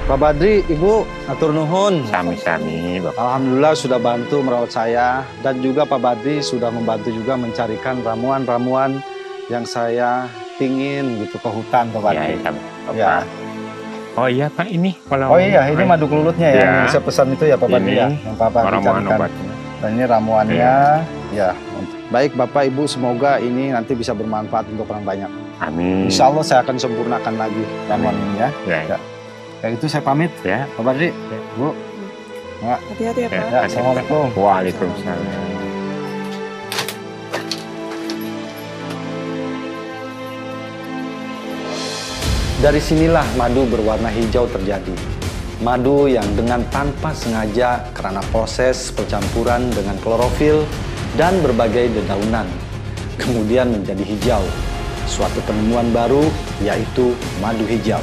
Pak Badri, Ibu, atur nuhun. Sami-sami Bapak. Alhamdulillah sudah bantu merawat saya. Dan juga Pak Badri sudah membantu juga mencarikan ramuan-ramuan yang saya pingin gitu ke hutan, Pak Badri. Ya, Bapak. Ya. Oh iya Pak, ini kalau Oh iya, ini madu kelulutnya ya, Ya. yang saya pesan itu ya Pak Badri Ini ya, yang Bapak ramuan carikan. obatnya. Dan ini ramuannya, ya. Baik Bapak Ibu, semoga ini nanti bisa bermanfaat untuk orang banyak. Amin. Insya Allah saya akan sempurnakan lagi ramuan ini ya. Ya. Ya. Kayak itu saya pamit, Ya. Pak Badri, Bu. Ya. Hati-hati ya Pak. Ya, Assalamualaikum. Waalaikumsalam. Dari sinilah madu berwarna hijau terjadi. Madu yang dengan tanpa sengaja karena proses percampuran dengan klorofil dan berbagai dedaunan, kemudian menjadi hijau. Suatu penemuan baru yaitu madu hijau.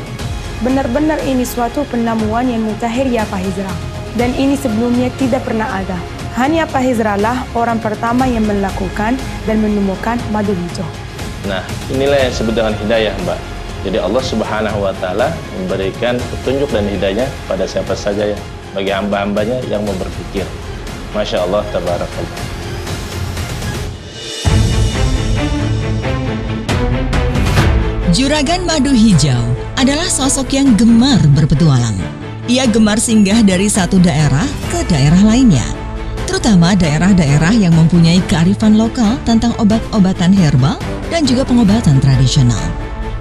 Benar-benar ini suatu penemuan yang mutakhir ya Pak Hijrah. Dan ini sebelumnya tidak pernah ada. Hanya Pak Hijrah lah orang pertama yang melakukan dan menemukan madu hijau. Nah, inilah yang disebut dengan hidayah, Mbak. Jadi Allah Subhanahu wa Ta'ala memberikan petunjuk dan hidayah pada siapa saja ya, bagi hamba-hambanya yang mau berpikir. Masya Allah, tabarakallah. Juragan Madu Hijau adalah sosok yang gemar berpetualang. Ia gemar singgah dari satu daerah ke daerah lainnya, terutama daerah-daerah yang mempunyai kearifan lokal tentang obat-obatan herbal dan juga pengobatan tradisional.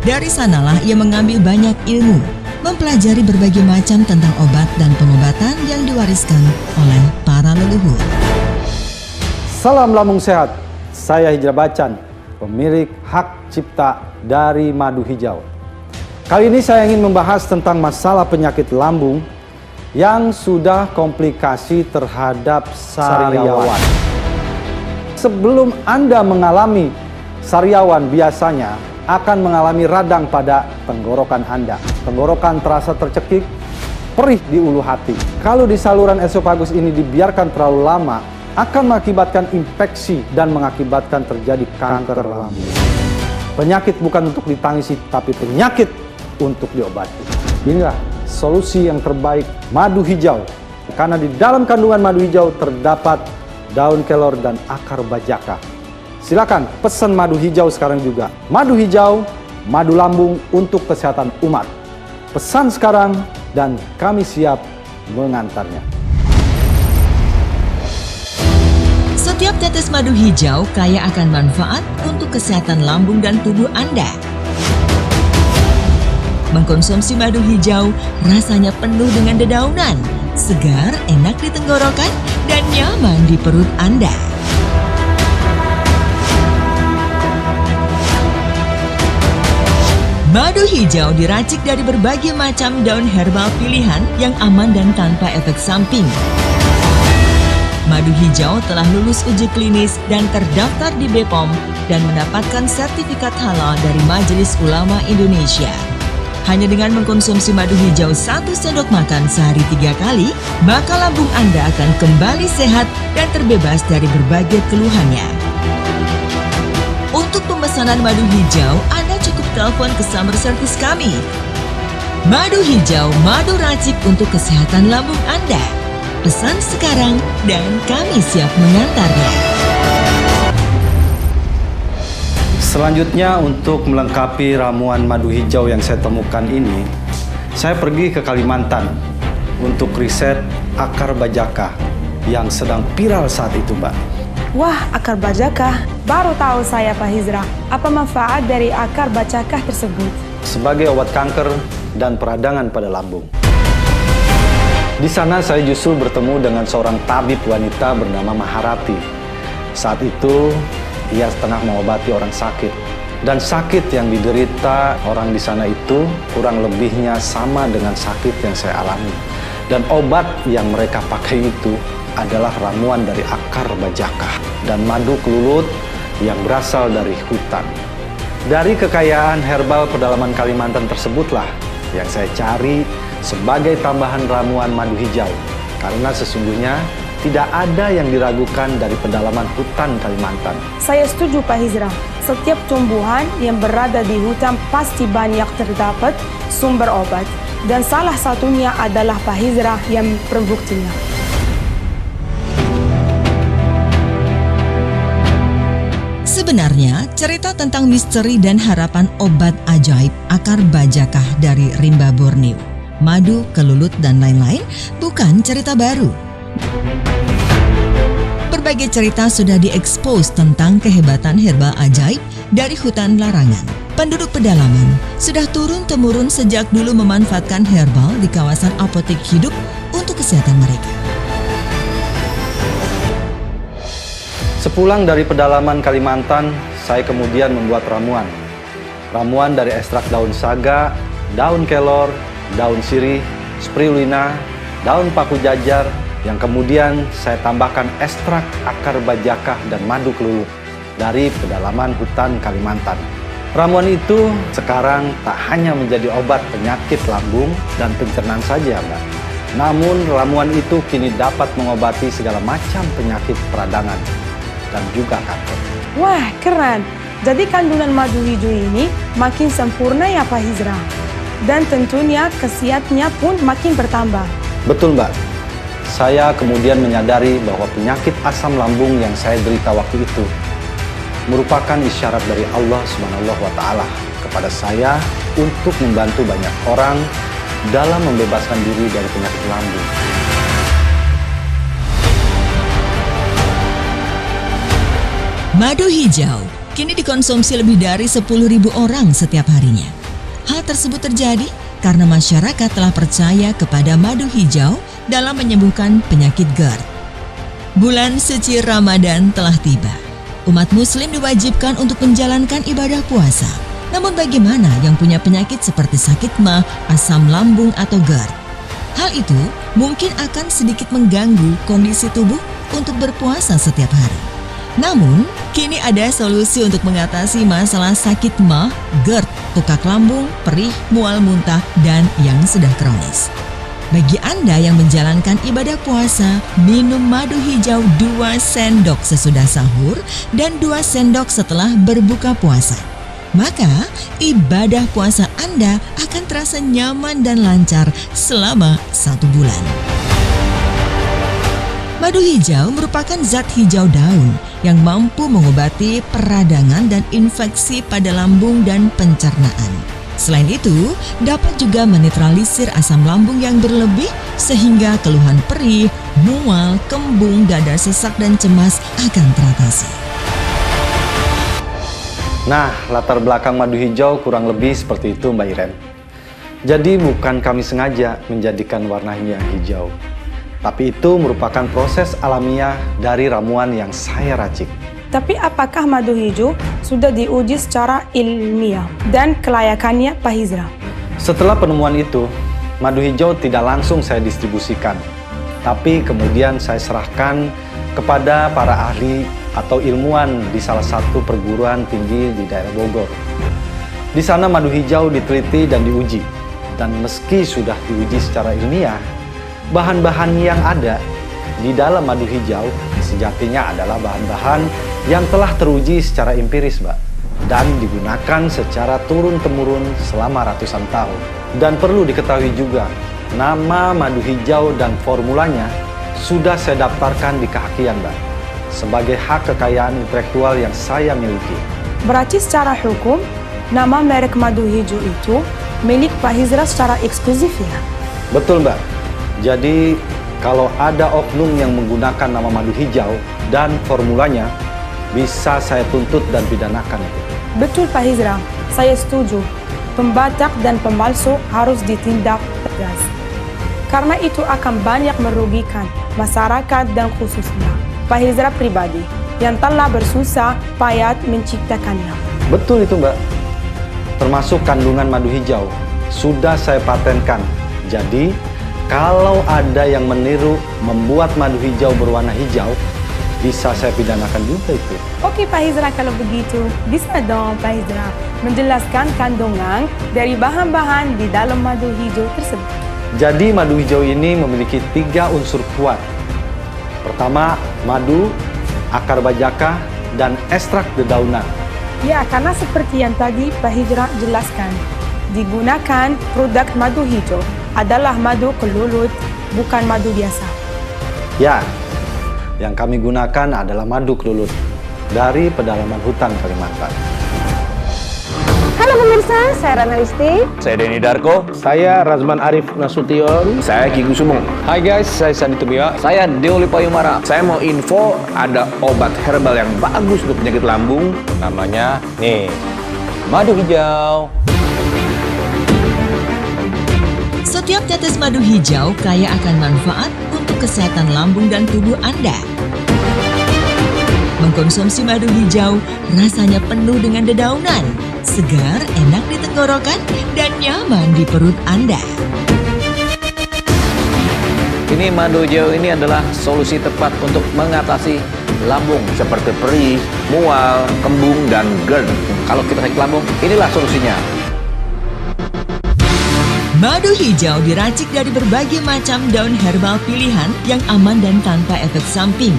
Dari sanalah ia mengambil banyak ilmu, mempelajari berbagai macam tentang obat dan pengobatan yang diwariskan oleh para leluhur. Salam lambung sehat, saya Hijrah Bacan, pemilik hak cipta dari madu hijau. Kali ini saya ingin membahas tentang masalah penyakit lambung yang sudah komplikasi terhadap sariawan. Sebelum Anda mengalami sariawan, biasanya akan mengalami radang pada tenggorokan Anda. Tenggorokan terasa tercekik, perih di ulu hati. Kalau di saluran esofagus ini dibiarkan terlalu lama, akan mengakibatkan infeksi dan mengakibatkan terjadi kanker lambung. Penyakit bukan untuk ditangisi, tapi penyakit untuk diobati. Inilah solusi yang terbaik, madu hijau. Karena di dalam kandungan madu hijau terdapat daun kelor dan akar bajaka. Silakan pesan madu hijau sekarang juga. Madu hijau, madu lambung untuk kesehatan umat. Pesan sekarang dan kami siap mengantarnya. Setiap tetes madu hijau kaya akan manfaat untuk kesehatan lambung dan tubuh Anda. Mengkonsumsi madu hijau rasanya penuh dengan dedaunan, segar, enak di tenggorokan, dan nyaman di perut Anda. Madu hijau diracik dari berbagai macam daun herbal pilihan yang aman dan tanpa efek samping. Madu hijau telah lulus uji klinis dan terdaftar di BPOM dan mendapatkan sertifikat halal dari Majelis Ulama Indonesia. Hanya dengan mengkonsumsi madu hijau 1 sendok makan sehari 3 kali, maka lambung Anda akan kembali sehat dan terbebas dari berbagai keluhannya. Untuk pemesanan madu hijau, Anda cukup telepon ke sumber service kami. Madu hijau, madu racik untuk kesehatan lambung Anda. Pesan sekarang dan kami siap mengantarnya. Selanjutnya untuk melengkapi ramuan madu hijau yang saya temukan ini, saya pergi ke Kalimantan untuk riset akar bajaka yang sedang viral saat itu, Mbak. Wah, akar bajakah. Baru tahu saya Pak Hizra. Apa manfaat dari akar bajakah tersebut? Sebagai obat kanker dan peradangan pada lambung. Di sana saya justru bertemu dengan seorang tabib wanita bernama Maharati. Saat itu ia setengah mengobati orang sakit. Dan sakit yang diderita orang di sana itu kurang lebihnya sama dengan sakit yang saya alami. Dan obat yang mereka pakai itu adalah ramuan dari akar bajakah dan madu kelulut yang berasal dari hutan. Dari kekayaan herbal pedalaman Kalimantan tersebutlah yang saya cari sebagai tambahan ramuan madu hijau. Karena sesungguhnya tidak ada yang diragukan dari pedalaman hutan Kalimantan. Saya setuju Pak Hizra. Setiap tumbuhan yang berada di hutan pasti banyak terdapat sumber obat. Dan salah satunya adalah Pak Hizra yang terbuktinya. Sebenarnya, cerita tentang misteri dan harapan obat ajaib akar bajakah dari rimba Borneo, madu, kelulut, dan lain-lain bukan cerita baru. Berbagai cerita sudah diekspos tentang kehebatan herbal ajaib dari hutan larangan. Penduduk pedalaman sudah turun-temurun sejak dulu memanfaatkan herbal di kawasan apotek hidup untuk kesehatan mereka. Sepulang dari pedalaman Kalimantan, saya kemudian membuat ramuan. Ramuan dari ekstrak daun saga, daun kelor, daun sirih, spirulina, daun paku jajar, yang kemudian saya tambahkan ekstrak akar bajakah dan madu kelulut dari pedalaman hutan Kalimantan. Ramuan itu sekarang tak hanya menjadi obat penyakit lambung dan pencernaan saja, Mbak. Namun ramuan itu kini dapat mengobati segala macam penyakit peradangan dan juga kanker. Wah, keren. Jadi kandungan madu hijau ini makin sempurna ya Pak Hizra. Dan tentunya khasiatnya pun makin bertambah. Betul, Mbak. Saya kemudian menyadari bahwa penyakit asam lambung yang saya derita waktu itu merupakan isyarat dari Allah SWT kepada saya untuk membantu banyak orang dalam membebaskan diri dari penyakit lambung. Madu hijau kini dikonsumsi lebih dari 10.000 orang setiap harinya. Hal tersebut terjadi karena masyarakat telah percaya kepada madu hijau dalam menyembuhkan penyakit GERD. Bulan suci Ramadan telah tiba. Umat muslim diwajibkan untuk menjalankan ibadah puasa. Namun bagaimana yang punya penyakit seperti sakit mah, asam lambung atau GERD? Hal itu mungkin akan sedikit mengganggu kondisi tubuh untuk berpuasa setiap hari. Namun, kini ada solusi untuk mengatasi masalah sakit mah, GERD, tukak lambung, perih, mual muntah, dan yang sudah kronis. Bagi Anda yang menjalankan ibadah puasa, minum madu hijau 2 sendok sesudah sahur dan 2 sendok setelah berbuka puasa. Maka, ibadah puasa Anda akan terasa nyaman dan lancar selama 1 bulan. Madu hijau merupakan zat hijau daun yang mampu mengobati peradangan dan infeksi pada lambung dan pencernaan. Selain itu, dapat juga menetralisir asam lambung yang berlebih sehingga keluhan perih, mual, kembung, dada sesak, dan cemas akan teratasi. Nah, latar belakang madu hijau kurang lebih seperti itu, Mbak Iren. Jadi bukan kami sengaja menjadikan warnanya hijau. Tapi itu merupakan proses alamiah dari ramuan yang saya racik. Tapi apakah madu hijau sudah diuji secara ilmiah dan kelayakannya Pak Hizra? Setelah penemuan itu, madu hijau tidak langsung saya distribusikan. Tapi kemudian saya serahkan kepada para ahli atau ilmuwan di salah satu perguruan tinggi di daerah Bogor. Di sana madu hijau diteliti dan diuji. Dan meski sudah diuji secara ilmiah, bahan-bahan yang ada di dalam madu hijau sejatinya adalah bahan-bahan yang telah teruji secara empiris, Mbak, dan digunakan secara turun-temurun selama ratusan tahun. Dan perlu diketahui juga, nama madu hijau dan formulanya sudah saya daftarkan di kehakian, Mbak, sebagai hak kekayaan intelektual yang saya miliki. Berarti secara hukum, nama merek madu hijau itu milik Pak Hizra secara eksklusif ya? Betul, Mbak. Jadi Kalau ada oknum yang menggunakan nama madu hijau dan formulanya, bisa saya tuntut dan pidanakan itu. Betul Pak Hizram, saya setuju. Pembatak dan pemalsu harus ditindak tegas. Karena itu akan banyak merugikan masyarakat dan khususnya Pak Hizram pribadi yang telah bersusah payah menciptakannya. Betul itu Mbak. Termasuk kandungan madu hijau. Sudah saya patenkan. Jadi, kalau ada yang meniru membuat madu hijau berwarna hijau, bisa saya pidanakan juga itu. Oke Pak Hizram, kalau begitu, bisa dong Pak Hizram menjelaskan kandungan dari bahan-bahan di dalam madu hijau tersebut. Jadi madu hijau ini memiliki 3 unsur kuat. Pertama, madu, akar bajaka, dan ekstrak dedaunan. Ya, karena seperti yang tadi Pak Hizram jelaskan, digunakan produk madu hijau adalah madu kelulut, bukan madu biasa. Ya, yang kami gunakan adalah madu kelulut dari pedalaman hutan Kalimantan. Halo pemirsa, saya Rana Listi. Saya Denny Darko. Saya Razman Arif Nasution. Saya Ki Kusumo. Hai guys, saya Sandi Tubia. Saya Deoli Payumara. Saya mau info ada obat herbal yang bagus untuk penyakit lambung. Namanya nih, madu hijau. Setiap tetes madu hijau kaya akan manfaat untuk kesehatan lambung dan tubuh Anda. Mengkonsumsi madu hijau rasanya penuh dengan dedaunan, segar, enak di tenggorokan, dan nyaman di perut Anda. Ini madu hijau ini adalah solusi tepat untuk mengatasi lambung seperti perih, mual, kembung, dan GERD. Kalau kita sakit lambung, inilah solusinya. Madu hijau diracik dari berbagai macam daun herbal pilihan yang aman dan tanpa efek samping.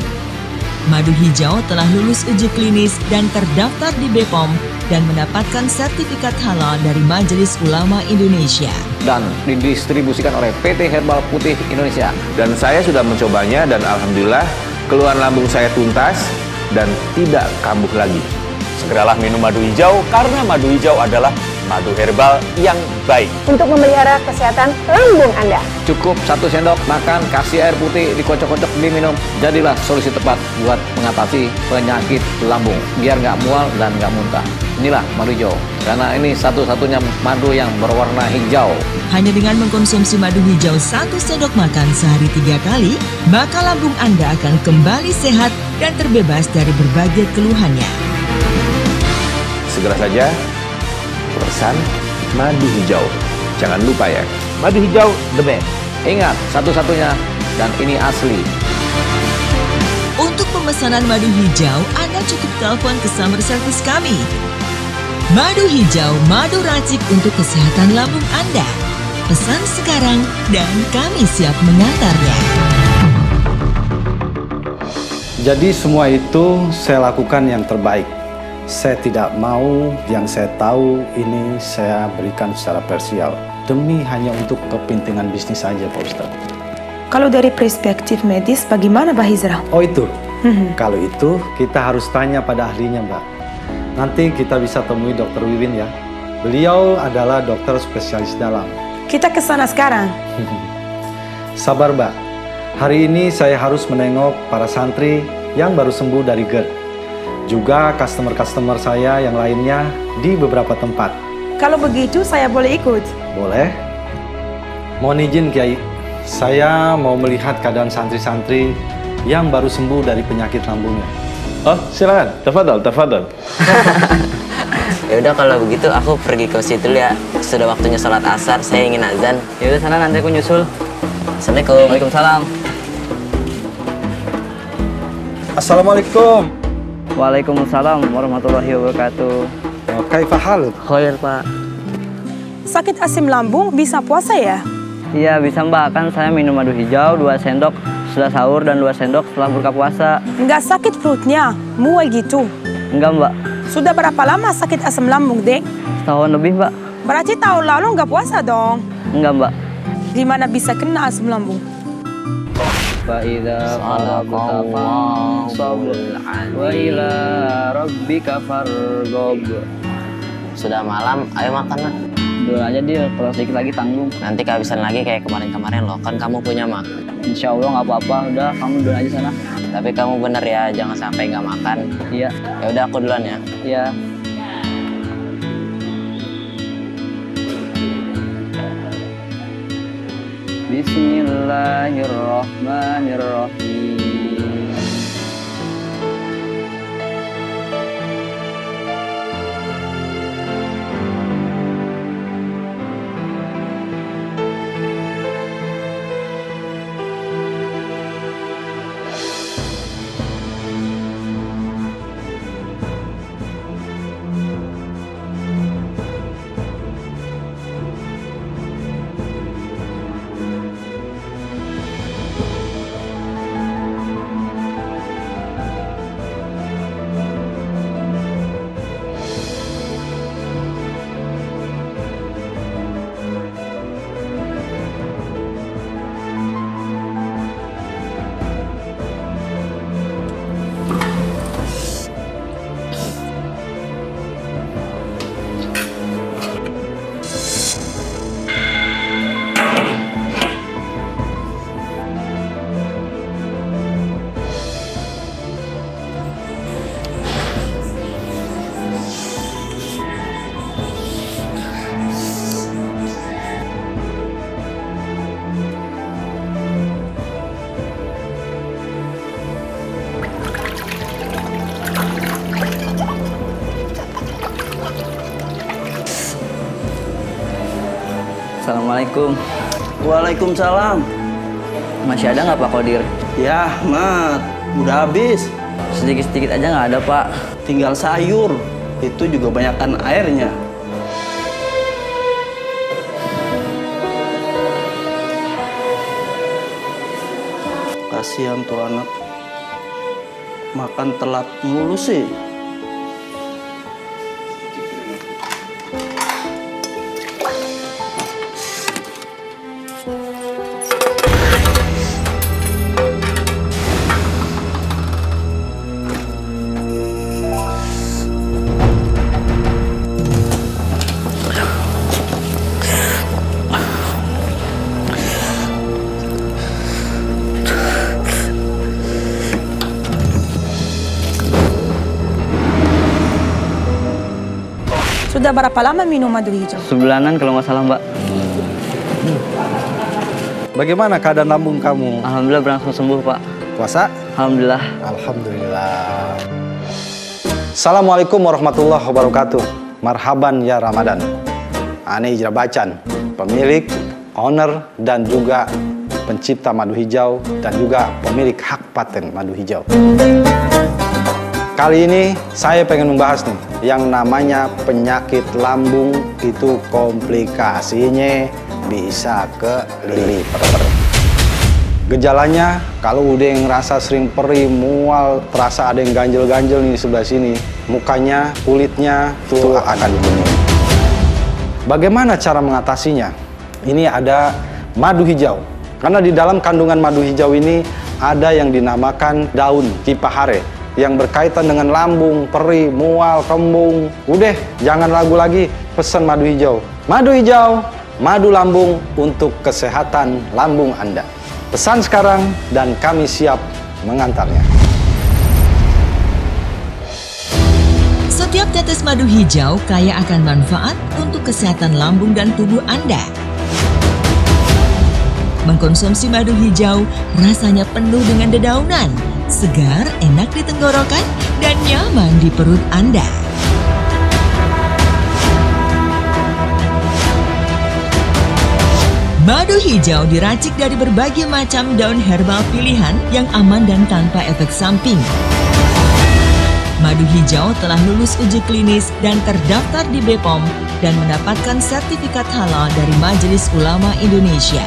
Madu hijau telah lulus uji klinis dan terdaftar di BPOM dan mendapatkan sertifikat halal dari Majelis Ulama Indonesia. Dan didistribusikan oleh PT Herbal Putih Indonesia. Dan saya sudah mencobanya dan alhamdulillah keluhan lambung saya tuntas dan tidak kambuh lagi. Segeralah minum madu hijau karena madu hijau adalah madu herbal yang baik Untuk memelihara kesehatan lambung Anda. Cukup 1 sendok makan, kasih air putih, dikocok-kocok, diminum. Jadilah solusi tepat buat mengatasi penyakit lambung, biar nggak mual dan nggak muntah. Inilah madu hijau, karena ini satu-satunya madu yang berwarna hijau. Hanya dengan mengkonsumsi madu hijau 1 sendok makan sehari 3 kali, maka lambung Anda akan kembali sehat dan terbebas dari berbagai keluhannya. Segera saja pesan madu hijau. Jangan lupa ya, Madu hijau the best. ingat satu-satunya dan ini asli. Untuk pemesanan madu hijau, Anda cukup telepon ke summer service kami. Madu hijau, madu racik untuk kesehatan lambung Anda. Pesan sekarang dan kami siap mengantarnya. Jadi semua itu saya lakukan yang terbaik. Saya tidak mau yang saya tahu ini saya berikan secara parsial. Demi hanya untuk kepentingan bisnis saja Pak Ustadz. Kalau dari perspektif medis, bagaimana Pak Hizram? Oh itu, kalau itu kita harus tanya pada ahlinya Mbak. Nanti kita bisa temui Dokter Wiwin ya. Beliau adalah dokter spesialis dalam. Kita ke sana sekarang. Sabar Mbak, hari ini saya harus menengok para santri yang baru sembuh dari GERD. Juga customer-customer saya yang lainnya di beberapa tempat. Kalau begitu, saya boleh ikut. Boleh? Mohon izin Kiai, saya mau melihat keadaan santri-santri yang baru sembuh dari penyakit lambungnya. Oh, silakan. Tafadhol. Ya udah kalau begitu aku pergi ke situ ya. Sudah waktunya sholat asar, saya ingin azan. Ya udah sana, nanti aku nyusul. Assalamualaikum. Waalaikumsalam. Assalamualaikum. Waalaikumsalam warahmatullahi wabarakatuh. Kaifa haluk? Khair Pak. Sakit asam lambung bisa puasa ya? Iya bisa Mbak, kan saya minum madu hijau 2 sendok setelah sahur dan 2 sendok setelah buka puasa. Nggak sakit perutnya, mual gitu? Enggak Mbak, Sudah berapa lama sakit asam lambung, Dek? setahun lebih Mbak. Berarti tahun lalu nggak puasa dong? Enggak Mbak. Gimana bisa kena asam lambung? Fa'idha faragta fansab wa ila rabbika farghab. Sudah malam, ayo makan nak. Dulu aja dia, kalau sedikit lagi tanggung. Nanti kehabisan lagi kayak kemarin-kemarin loh, kan kamu punya mak. Insya Allah nggak apa-apa, udah kamu duluan aja sana. Tapi kamu bener ya, jangan sampai nggak makan. Iya. Ya udah aku duluan ya. Iya. Bismillahirrahmanirrahim. Assalamualaikum. Waalaikumsalam. Masih ada nggak Pak Kodir? Ya, Mat, udah habis. Sedikit-sedikit aja nggak ada Pak. Tinggal sayur, itu juga banyakkan airnya. Kasihan tuh anak, makan telat mulu sih. Sudah berapa lama minum madu hijau? Sebulanan kalau nggak salah Mbak. Bagaimana keadaan lambung kamu? Alhamdulillah berangsur sembuh Pak. Puasa? Alhamdulillah. Alhamdulillah. Assalamualaikum warahmatullahi wabarakatuh. Marhaban ya Ramadan. Ane Hijrah Bacan, pemilik, owner, dan juga pencipta madu hijau, dan juga pemilik hak paten madu hijau. Kali ini saya pengen membahas nih yang namanya penyakit lambung itu komplikasinya bisa ke liver. Gejalanya kalau udah ngerasa sering perih, mual, terasa ada yang ganjel-ganjel nih di sebelah sini, mukanya, kulitnya tuh akan bening. Bagaimana cara mengatasinya? Ini ada madu hijau. Karena di dalam kandungan madu hijau ini ada yang dinamakan daun kipahare yang berkaitan dengan lambung, perih, mual, kembung. Udah, jangan ragu lagi, pesan madu hijau. Madu hijau, madu lambung untuk kesehatan lambung Anda. Pesan sekarang dan kami siap mengantarnya. Setiap tetes madu hijau kaya akan manfaat untuk kesehatan lambung dan tubuh Anda. Mengkonsumsi madu hijau rasanya penuh dengan dedaunan, segar, enak di tenggorokan, dan nyaman di perut Anda. Madu hijau diracik dari berbagai macam daun herbal pilihan yang aman dan tanpa efek samping. Madu hijau telah lulus uji klinis dan terdaftar di BPOM dan mendapatkan sertifikat halal dari Majelis Ulama Indonesia.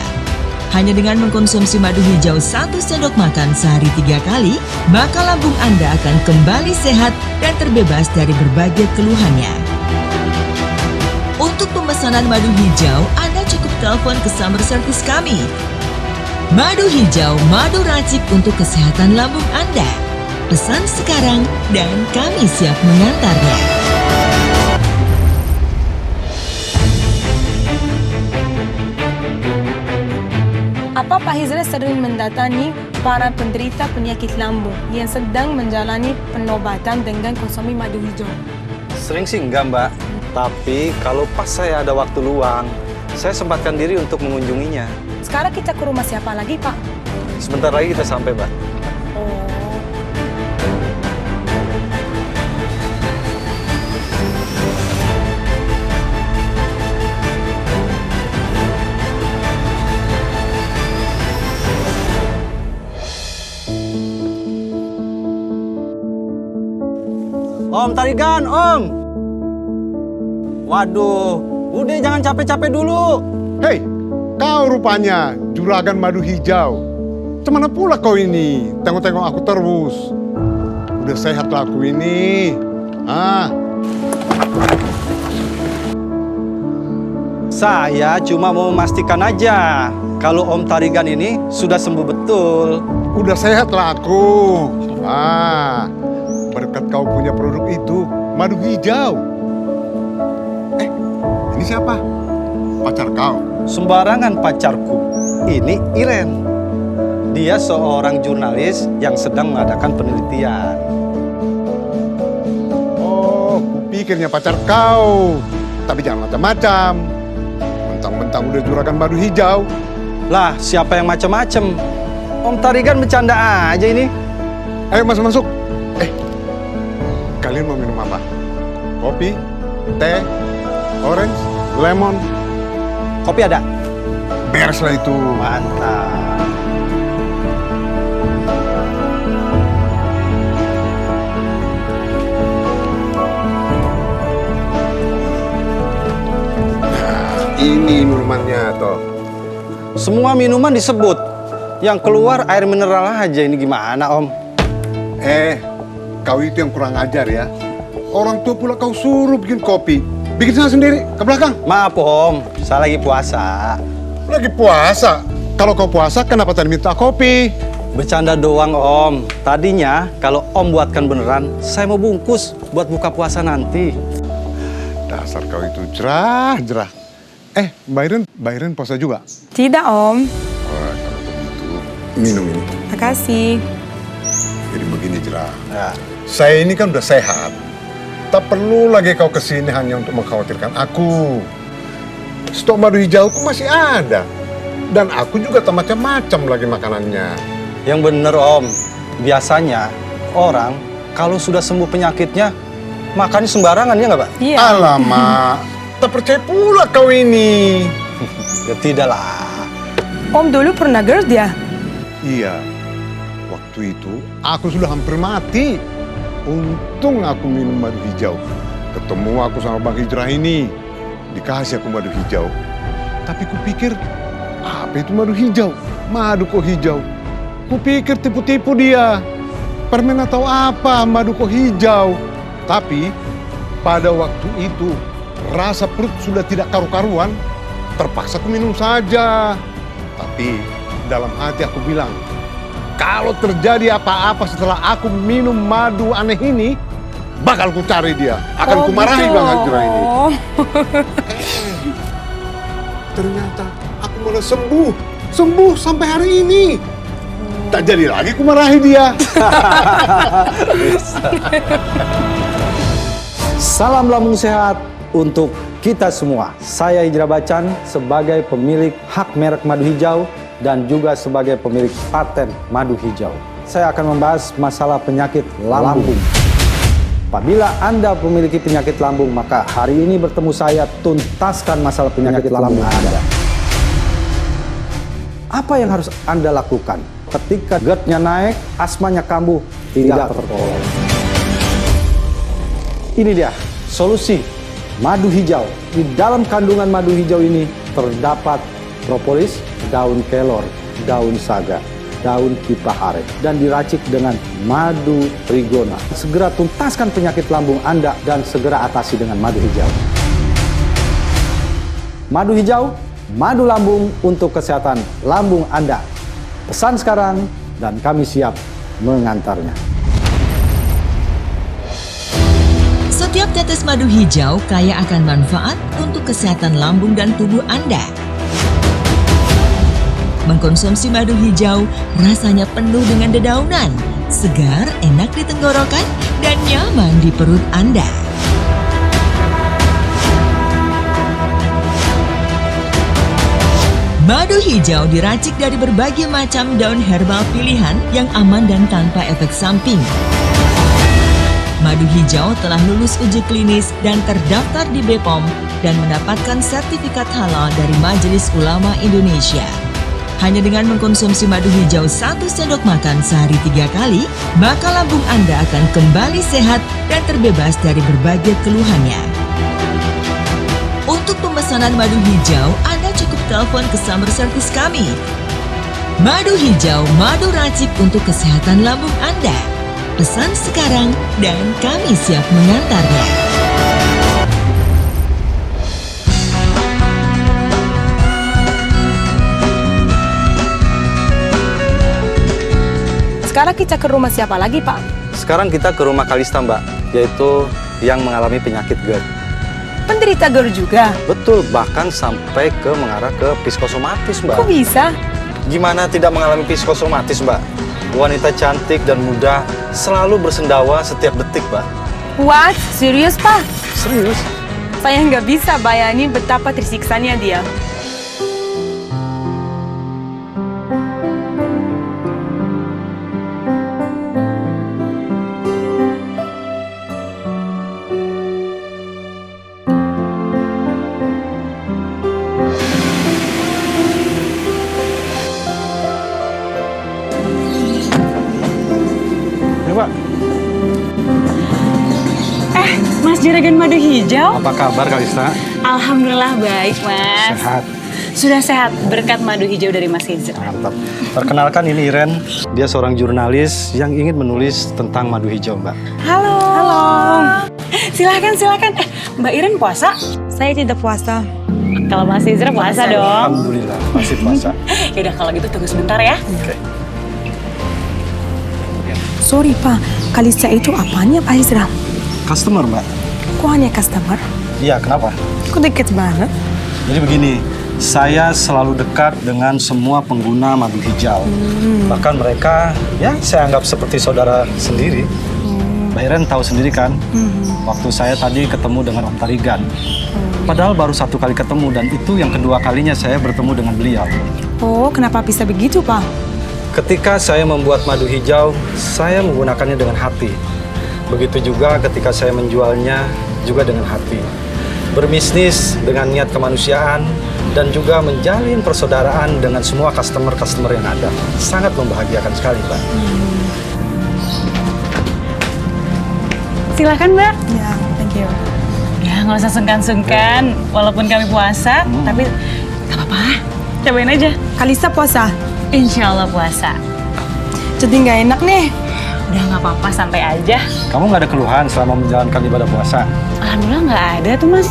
Hanya dengan mengkonsumsi madu hijau 1 sendok makan sehari 3 kali, maka lambung Anda akan kembali sehat dan terbebas dari berbagai keluhannya. Untuk pemesanan madu hijau, Anda cukup telepon ke sumber service kami. Madu hijau, madu racik untuk kesehatan lambung Anda. Pesan sekarang dan kami siap mengantarnya. Kenapa Pak Hizra sering mendatangi para penderita penyakit lambung yang sedang menjalani pengobatan dengan konsumsi madu hijau? Sering sih enggak, Mbak. Tapi kalau pas saya ada waktu luang, saya sempatkan diri untuk mengunjunginya. Sekarang kita ke rumah siapa lagi, Pak? Sebentar lagi kita sampai, Mbak. Om Tarigan, Om. Waduh, udah jangan capek-capek dulu. Hei, kau rupanya juragan madu hijau. Kemana pula kau ini? Tengok-tengok aku terus. Udah sehat lah aku ini. Saya cuma mau memastikan aja kalau Om Tarigan ini sudah sembuh betul. Udah sehat lah aku. Berkat kau punya produk itu, madu hijau. Ini siapa? Pacar kau? Sembarangan pacarku. Ini Iren. Dia seorang jurnalis yang sedang mengadakan penelitian. Oh, kupikirnya pacar kau. Tapi jangan macam-macam. Mentang-mentang udah juragan madu hijau. Lah, siapa yang macam-macam? Om Tarigan bercanda aja ini. Ayo masuk-masuk. Kalian mau minum apa? Kopi, teh, orange, lemon? Kopi ada? Beres lah itu. Mantap. Nah, ini minumannya toh. Semua minuman disebut. Yang keluar air mineral aja, ini gimana, Om? Kau itu yang kurang ajar ya. Orang tua pula kau suruh bikin kopi. Bikin sana sendiri, ke belakang. Maaf, Om. Saya lagi puasa. Lagi puasa? Kalau kau puasa, kenapa tadi minta kopi? Bercanda doang, Om. Tadinya, kalau Om buatkan beneran, saya mau bungkus buat buka puasa nanti. Dasar kau itu jerah. Mbak Iren puasa juga? Tidak, Om. Kalau begitu, minum ini. Makasih. Jadi begini, jerah. Saya ini kan udah sehat. Tak perlu lagi kau kesini hanya untuk mengkhawatirkan aku. Stok madu hijauku masih ada. Dan aku juga tak macam-macam lagi makanannya. Yang bener, Om. Biasanya orang kalau sudah sembuh penyakitnya, makannya sembarangan, ya nggak, Pak? Iya. Alamak, tak percaya pula kau ini. Ya tidaklah. Om dulu pernah GERD ya? Iya. Waktu itu aku sudah hampir mati. Untung aku minum madu hijau. Ketemu aku sama Bang Hijrah ini. Dikasih aku madu hijau. Tapi kupikir, apa itu madu hijau? Madu kok hijau? Kupikir tipu-tipu dia. Permen atau apa madu kok hijau? Tapi pada waktu itu rasa perut sudah tidak karu-karuan. Terpaksa aku minum saja. Tapi dalam hati aku bilang, kalau terjadi apa-apa setelah aku minum madu aneh ini, bakal ku cari dia. Akan ku marahi Bang Hijrah ini. Ternyata aku malah sembuh sampai hari ini. Tak jadi lagi ku marahi dia. Salam lambung sehat untuk kita semua. Saya Hijrah Bacan sebagai pemilik hak merek madu hijau dan juga sebagai pemilik paten madu hijau. Saya akan membahas masalah penyakit lambung. Apabila Anda memiliki penyakit lambung, maka hari ini bertemu saya tuntaskan masalah penyakit lambung Anda. Apa yang harus Anda lakukan ketika GERD-nya naik, asmanya kambuh, tidak tertolong? Ini dia solusi madu hijau. Di dalam kandungan madu hijau ini terdapat propolis, daun kelor, daun saga, daun kipahare, dan diracik dengan madu trigona. Segera tuntaskan penyakit lambung Anda dan segera atasi dengan madu hijau. Madu hijau, madu lambung untuk kesehatan lambung Anda. Pesan sekarang dan kami siap mengantarnya. Setiap tetes madu hijau kaya akan manfaat untuk kesehatan lambung dan tubuh Anda. Mengkonsumsi madu hijau rasanya penuh dengan dedaunan, segar, enak di tenggorokan, dan nyaman di perut Anda. Madu hijau diracik dari berbagai macam daun herbal pilihan yang aman dan tanpa efek samping. Madu hijau telah lulus uji klinis dan terdaftar di BPOM dan mendapatkan sertifikat halal dari Majelis Ulama Indonesia. Hanya dengan mengkonsumsi madu hijau 1 sendok makan sehari 3 kali, maka lambung Anda akan kembali sehat dan terbebas dari berbagai keluhannya. Untuk pemesanan madu hijau, Anda cukup telepon ke sumber service kami. Madu hijau, madu racik untuk kesehatan lambung Anda. Pesan sekarang dan kami siap mengantarnya. Sekarang kita ke rumah siapa lagi, Pak? Sekarang kita ke rumah Kalista, Mbak, yaitu yang mengalami penyakit GERD. Penderita GERD juga? Betul, bahkan sampai mengarah ke psikosomatis, Mbak. Kok bisa? Gimana tidak mengalami psikosomatis, Mbak? Wanita cantik dan muda selalu bersendawa setiap detik, Mbak. What? Serius, Pak? Serius? Saya nggak bisa bayangin betapa tersiksanya dia. Mas Juragan Madu Hijau. Apa kabar, Kalista? Alhamdulillah baik, Mas. Sehat. Sudah sehat berkat madu hijau dari Mas Hijau. Mantap. Perkenalkan, ini Iren. Dia seorang jurnalis yang ingin menulis tentang madu hijau, Mbak. Halo. Halo. Silakan. Mbak Iren puasa? Saya tidak puasa. Kalau Mas Hijau puasa dong. Alhamdulillah, masih puasa. Yaudah kalau gitu tunggu sebentar ya. Oke. Sorry, Pak. Kalista itu apanya, Pak Hizram? Customer, Mbak. Kok hanya customer? Iya, kenapa? Kok deket banget? Jadi begini, saya selalu dekat dengan semua pengguna madu hijau. Bahkan mereka, ya saya anggap seperti saudara sendiri. Mbak Iren tahu sendiri kan, waktu saya tadi ketemu dengan Om Tarigan. Padahal baru 1 kali ketemu dan itu yang kedua kalinya saya bertemu dengan beliau. Oh, kenapa bisa begitu, Pak? Ketika saya membuat madu hijau, saya menggunakannya dengan hati. Begitu juga ketika saya menjualnya juga dengan hati. Berbisnis dengan niat kemanusiaan dan juga menjalin persaudaraan dengan semua customer-customer yang ada. Sangat membahagiakan sekali, Mbak. Silakan, Mbak. Ya, thank you. Ya, nggak usah sungkan-sungkan. Walaupun kami puasa, tapi nggak apa-apa. Cobain aja. Kalista puasa? Insya Allah puasa. Jadi nggak enak nih. Udah nggak apa-apa, santai aja. Kamu nggak ada keluhan selama menjalankan ibadah puasa? Alhamdulillah nggak ada tuh, Mas.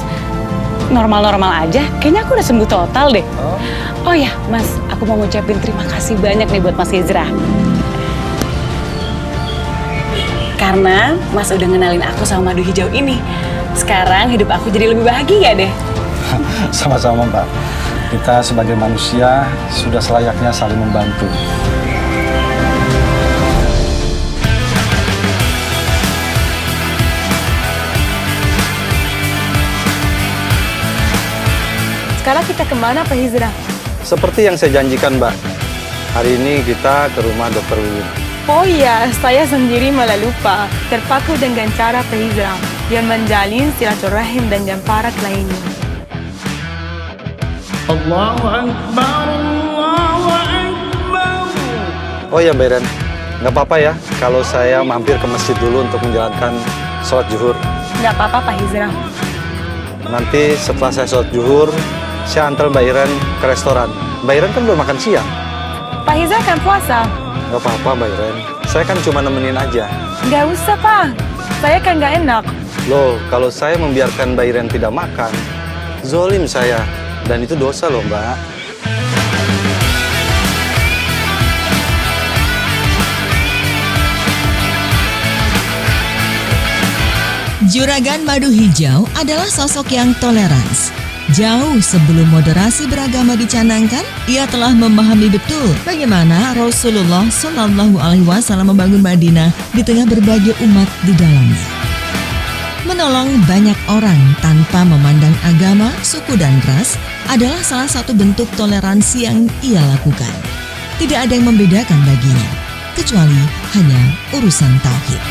Normal-normal aja. Kayaknya aku udah sembuh total deh. Oh ya, Mas, aku mau ngucapin terima kasih banyak nih buat Mas Hijrah. Karena Mas udah ngenalin aku sama madu hijau ini. Sekarang hidup aku jadi lebih bahagia deh. Sama-sama, Mbak. Kita sebagai manusia sudah selayaknya saling membantu. Sekarang kita kemana, Pak Hizra? Seperti yang saya janjikan, Mbak. Hari ini kita ke rumah Dr. Wiwin. Oh iya, saya sendiri malah lupa. Terpaku dengan cara Pak Hizra yang menjalin silaturahim dan jamparat lainnya. Allahu Akbar, Allahu Akbar. Oh ya, Mbak Iren. Nggak apa-apa ya kalau saya mampir ke masjid dulu untuk menjalankan sholat zuhur. Nggak apa-apa, Pak Hizra. Nanti setelah saya sholat zuhur, saya antar Mbak Iren ke restoran. Mbak Iren kan belum makan siang. Pak Hizra kan puasa. Nggak apa-apa, Mbak Iren. Saya kan cuma nemenin aja. Nggak usah, Pak. Saya kan nggak enak. Loh, kalau saya membiarkan Mbak Iren tidak makan, zolim saya. Dan itu dosa loh, Mbak. Juragan Madu Hijau adalah sosok yang tolerans. Jauh sebelum moderasi beragama dicanangkan, ia telah memahami betul bagaimana Rasulullah Shallallahu Alaihi Wasallam membangun Madinah di tengah berbagai umat di dalamnya. Menolong banyak orang tanpa memandang agama, suku dan ras adalah salah satu bentuk toleransi yang ia lakukan. Tidak ada yang membedakan baginya, kecuali hanya urusan tauhid.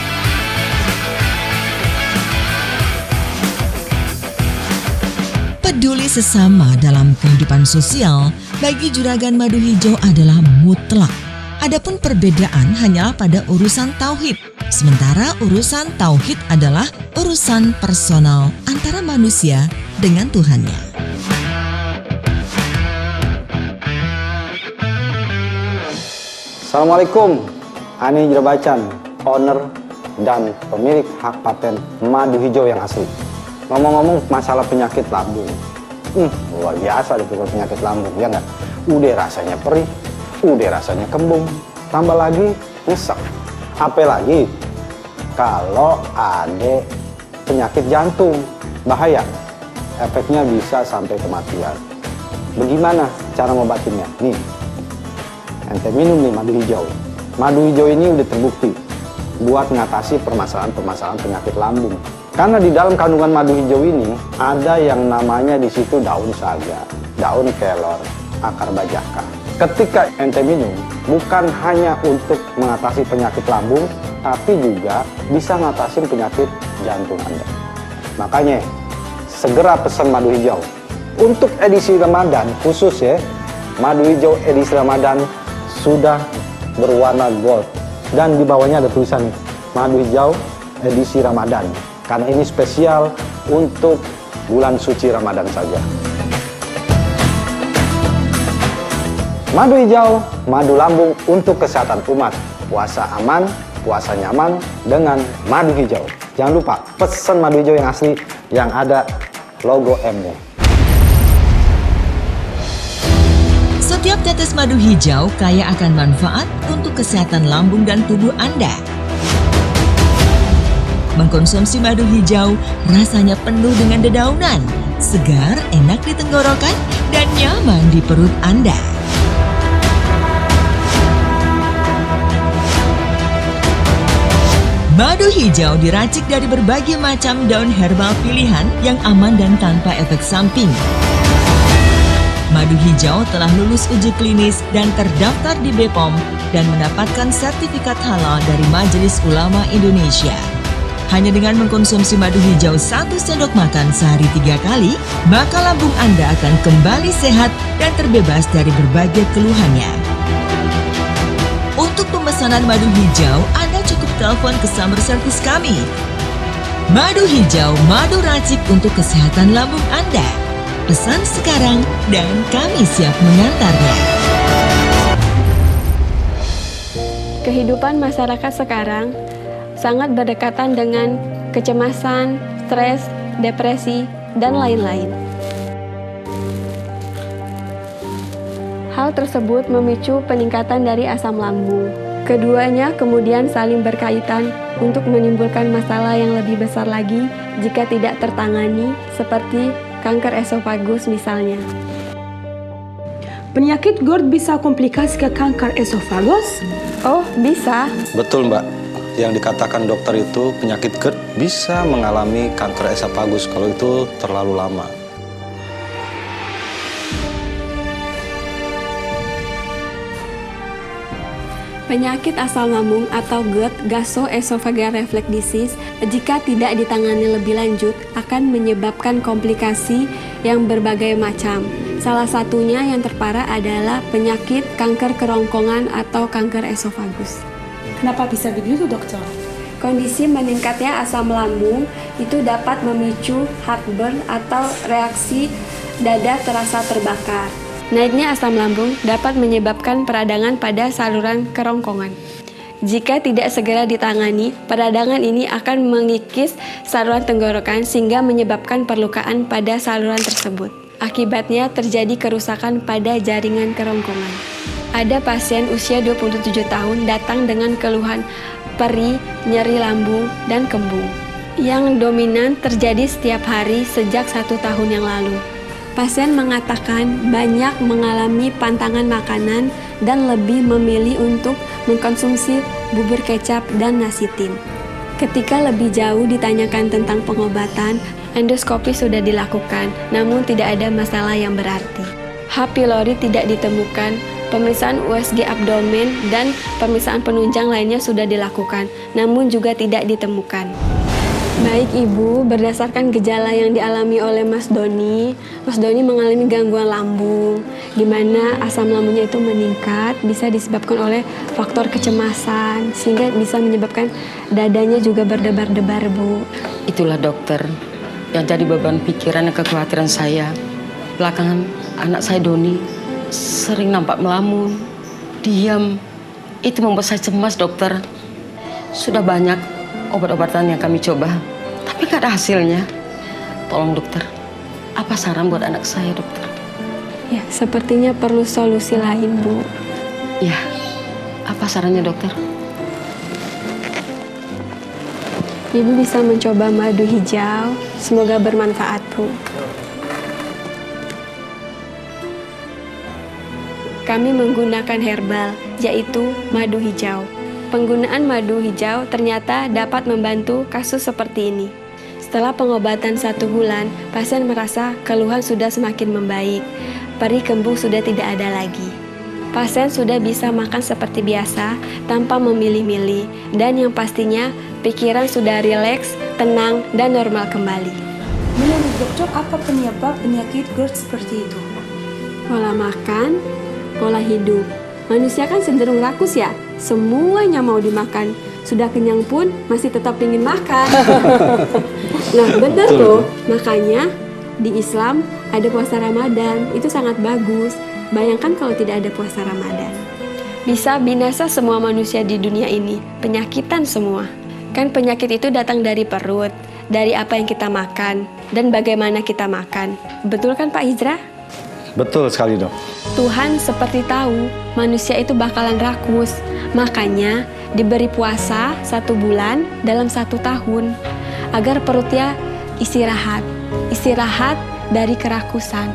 Peduli sesama dalam kehidupan sosial bagi Juragan Madu Hijau adalah mutlak. Adapun perbedaan hanyalah pada urusan tauhid. Sementara urusan tauhid adalah urusan personal antara manusia dengan Tuhannya. Assalamualaikum, Ani Jerabacan, owner dan pemilik hak paten madu hijau yang asli. Ngomong-ngomong masalah penyakit lambung, luar biasa deh penyakit lambung, ya nggak? Udah rasanya perih, udah rasanya kembung, tambah lagi nyesek. Apalagi kalau ada penyakit jantung, bahaya, efeknya bisa sampai kematian. Bagaimana cara ngobatinnya? Nih, ente minum nih madu hijau. Madu hijau ini udah terbukti buat mengatasi permasalahan-permasalahan penyakit lambung. Karena di dalam kandungan madu hijau ini ada yang namanya di situ daun saga, daun kelor, akar bajaka. Ketika ente minum, bukan hanya untuk mengatasi penyakit lambung, tapi juga bisa ngatasin penyakit jantung Anda. Makanya segera pesan madu hijau. Untuk edisi Ramadan khusus ya, madu hijau edisi Ramadan sudah berwarna gold dan di bawahnya ada tulisan madu hijau edisi Ramadan. Karena ini spesial untuk bulan suci Ramadan saja. Madu hijau, madu lambung untuk kesehatan umat. Puasa aman, puasa nyaman dengan madu hijau. Jangan lupa pesan madu hijau yang asli yang ada logo M-nya. Setiap tetes madu hijau kaya akan manfaat untuk kesehatan lambung dan tubuh Anda. Mengkonsumsi madu hijau rasanya penuh dengan dedaunan, segar, enak di tenggorokan, dan nyaman di perut Anda. Madu hijau diracik dari berbagai macam daun herbal pilihan yang aman dan tanpa efek samping. Madu hijau telah lulus uji klinis dan terdaftar di BPOM dan mendapatkan sertifikat halal dari Majelis Ulama Indonesia. Hanya dengan mengkonsumsi madu hijau 1 sendok makan sehari 3 kali, maka lambung Anda akan kembali sehat dan terbebas dari berbagai keluhannya. Untuk pemesanan madu hijau, Anda cukup telepon ke sumber service kami. Madu hijau, madu racik untuk kesehatan lambung Anda. Pesan sekarang dan kami siap mengantarnya. Kehidupan masyarakat sekarang sangat berdekatan dengan kecemasan, stres, depresi, dan lain-lain. Hal tersebut memicu peningkatan dari asam lambung. Keduanya kemudian saling berkaitan untuk menimbulkan masalah yang lebih besar lagi jika tidak tertangani, seperti kanker esofagus misalnya. Penyakit GERD bisa komplikasi ke kanker esofagus? Oh, bisa. Betul, Mbak. Yang dikatakan dokter itu penyakit GERD bisa mengalami kanker esofagus kalau itu terlalu lama. Penyakit asam lambung atau GERD, gastroesophageal reflux disease, jika tidak ditangani lebih lanjut akan menyebabkan komplikasi yang berbagai macam. Salah satunya yang terparah adalah penyakit kanker kerongkongan atau kanker esofagus. Kenapa bisa begitu, dokter? Kondisi meningkatnya asam lambung itu dapat memicu heartburn atau reaksi dada terasa terbakar. Naiknya asam lambung dapat menyebabkan peradangan pada saluran kerongkongan. Jika tidak segera ditangani, peradangan ini akan mengikis saluran tenggorokan sehingga menyebabkan perlukaan pada saluran tersebut. Akibatnya terjadi kerusakan pada jaringan kerongkongan. Ada pasien usia 27 tahun datang dengan keluhan perih, nyeri lambung, dan kembung. Yang dominan terjadi setiap hari sejak 1 tahun yang lalu. pasien mengatakan banyak mengalami pantangan makanan dan lebih memilih untuk mengkonsumsi bubur kecap dan nasi tim. Ketika lebih jauh ditanyakan tentang pengobatan, endoskopi sudah dilakukan, namun tidak ada masalah yang berarti. H. pylori tidak ditemukan, pemeriksaan USG abdomen dan pemeriksaan penunjang lainnya sudah dilakukan, namun juga tidak ditemukan. Baik Ibu, berdasarkan gejala yang dialami oleh Mas Doni mengalami gangguan lambung, di mana asam lambungnya itu meningkat, bisa disebabkan oleh faktor kecemasan, sehingga bisa menyebabkan dadanya juga berdebar-debar, Bu. Itulah dokter, yang jadi beban pikiran dan kekhawatiran saya. Belakangan anak saya Doni sering nampak melamun, diam. Itu membuat saya cemas, dokter. Sudah banyak obat-obatan yang kami coba, tapi gak ada hasilnya. Tolong dokter, apa saran buat anak saya, dokter? Ya, sepertinya perlu solusi lain, Bu. Ya, apa sarannya, dokter? Ibu bisa mencoba madu hijau, semoga bermanfaat, Bu. Kami menggunakan herbal, yaitu madu hijau. Penggunaan madu hijau ternyata dapat membantu kasus seperti ini. Setelah pengobatan 1 bulan, pasien merasa keluhan sudah semakin membaik. Perih kembung sudah tidak ada lagi. Pasien sudah bisa makan seperti biasa tanpa memilih-milih, dan yang pastinya pikiran sudah rileks, tenang, dan normal kembali. Menurut dokter, apa penyebab penyakit GERD seperti itu? Pola makan, pola hidup. Manusia kan cenderung rakus ya, semuanya mau dimakan. Sudah kenyang pun masih tetap ingin makan. Nah benar tuh, makanya di Islam ada puasa Ramadan, itu sangat bagus. Bayangkan kalau tidak ada puasa Ramadan. Bisa binasa semua manusia di dunia ini, penyakitan semua. Kan penyakit itu datang dari perut, dari apa yang kita makan, dan bagaimana kita makan. Betul kan Pak Hijrah? Betul sekali, Dok. Tuhan seperti tahu manusia itu bakalan rakus, makanya diberi puasa 1 bulan dalam 1 tahun agar perutnya istirahat dari kerakusan.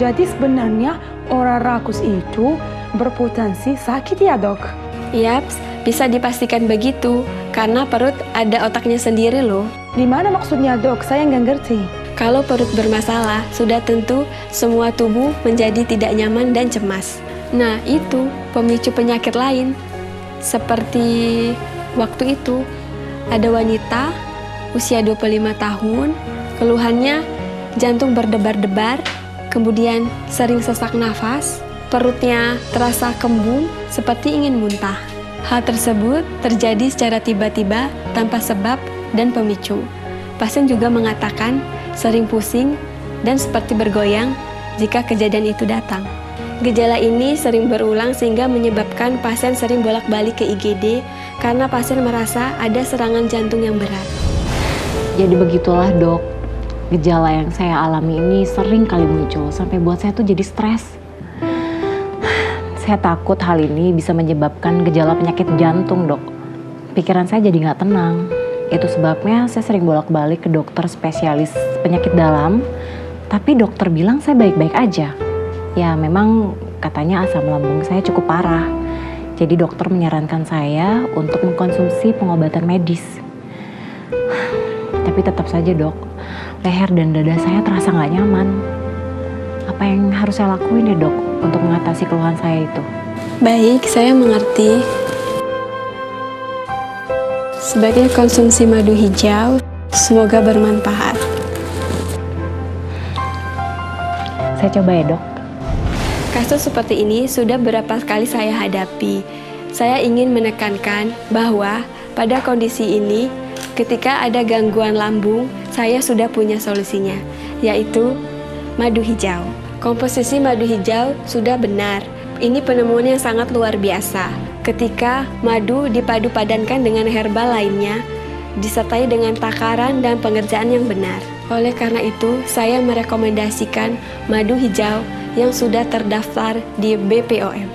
Jadi sebenarnya orang rakus itu berpotensi sakit ya, Dok? Yaps, bisa dipastikan begitu karena perut ada otaknya sendiri loh. Gimana maksudnya, Dok? Saya nggak ngerti. Kalau perut bermasalah, sudah tentu semua tubuh menjadi tidak nyaman dan cemas. Nah, itu pemicu penyakit lain. Seperti waktu itu, ada wanita usia 25 tahun, keluhannya jantung berdebar-debar, kemudian sering sesak nafas, perutnya terasa kembung seperti ingin muntah. Hal tersebut terjadi secara tiba-tiba tanpa sebab dan pemicu. Pasien juga mengatakan sering pusing dan seperti bergoyang jika kejadian itu datang. Gejala ini sering berulang sehingga menyebabkan pasien sering bolak-balik ke IGD karena pasien merasa ada serangan jantung yang berat. Jadi begitulah, Dok. Gejala yang saya alami ini sering kali muncul sampai buat saya tuh jadi stres. Saya takut hal ini bisa menyebabkan gejala penyakit jantung, Dok. Pikiran saya jadi nggak tenang. Itu sebabnya saya sering bolak-balik ke dokter spesialis penyakit dalam, tapi dokter bilang saya baik-baik aja. Ya memang katanya asam lambung saya cukup parah. Jadi dokter menyarankan saya untuk mengkonsumsi pengobatan medis. Tapi tetap saja, Dok, leher dan dada saya terasa nggak nyaman. Apa yang harus saya lakuin ya, Dok, untuk mengatasi keluhan saya itu? Baik, saya mengerti. Sebagai konsumsi madu hijau, semoga bermanfaat. Saya coba ya, Dok. Kasus seperti ini sudah beberapa kali saya hadapi. Saya ingin menekankan bahwa pada kondisi ini, ketika ada gangguan lambung, saya sudah punya solusinya, yaitu madu hijau. Komposisi madu hijau sudah benar. Ini penemuan yang sangat luar biasa. Ketika madu dipadu-padankan dengan herbal lainnya, disertai dengan takaran dan pengerjaan yang benar. Oleh karena itu, saya merekomendasikan madu hijau yang sudah terdaftar di BPOM.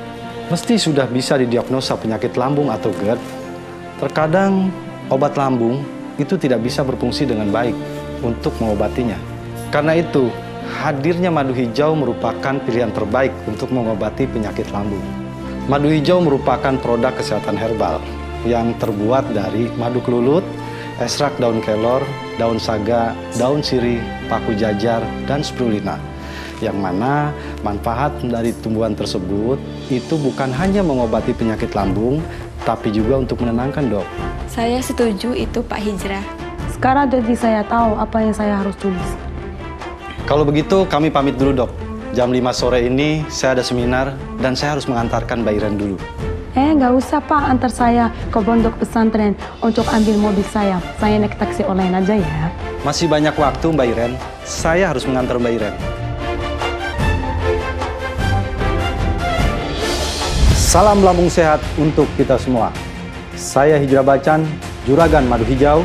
Mesti sudah bisa didiagnosa penyakit lambung atau GERD. Terkadang obat lambung itu tidak bisa berfungsi dengan baik untuk mengobatinya. Karena itu, hadirnya madu hijau merupakan pilihan terbaik untuk mengobati penyakit lambung. Madu hijau merupakan produk kesehatan herbal yang terbuat dari madu kelulut, ekstrak daun kelor, daun saga, daun sirih, paku jajar, dan spirulina. Yang mana manfaat dari tumbuhan tersebut itu bukan hanya mengobati penyakit lambung, tapi juga untuk menenangkan, Dok. Saya setuju itu Pak Hijrah. Sekarang jadi saya tahu apa yang saya harus tulis. Kalau begitu kami pamit dulu, Dok. Jam 5 sore ini saya ada seminar dan saya harus mengantarkan Mbak Iren dulu. Nggak usah Pak, antar saya ke pondok pesantren untuk ambil mobil saya. Saya naik taksi online aja ya. Masih banyak waktu Mbak Iren. Saya harus mengantar Mbak Iren. Salam lambung sehat untuk kita semua. Saya Hijrah Bacan, Juragan Madu Hijau.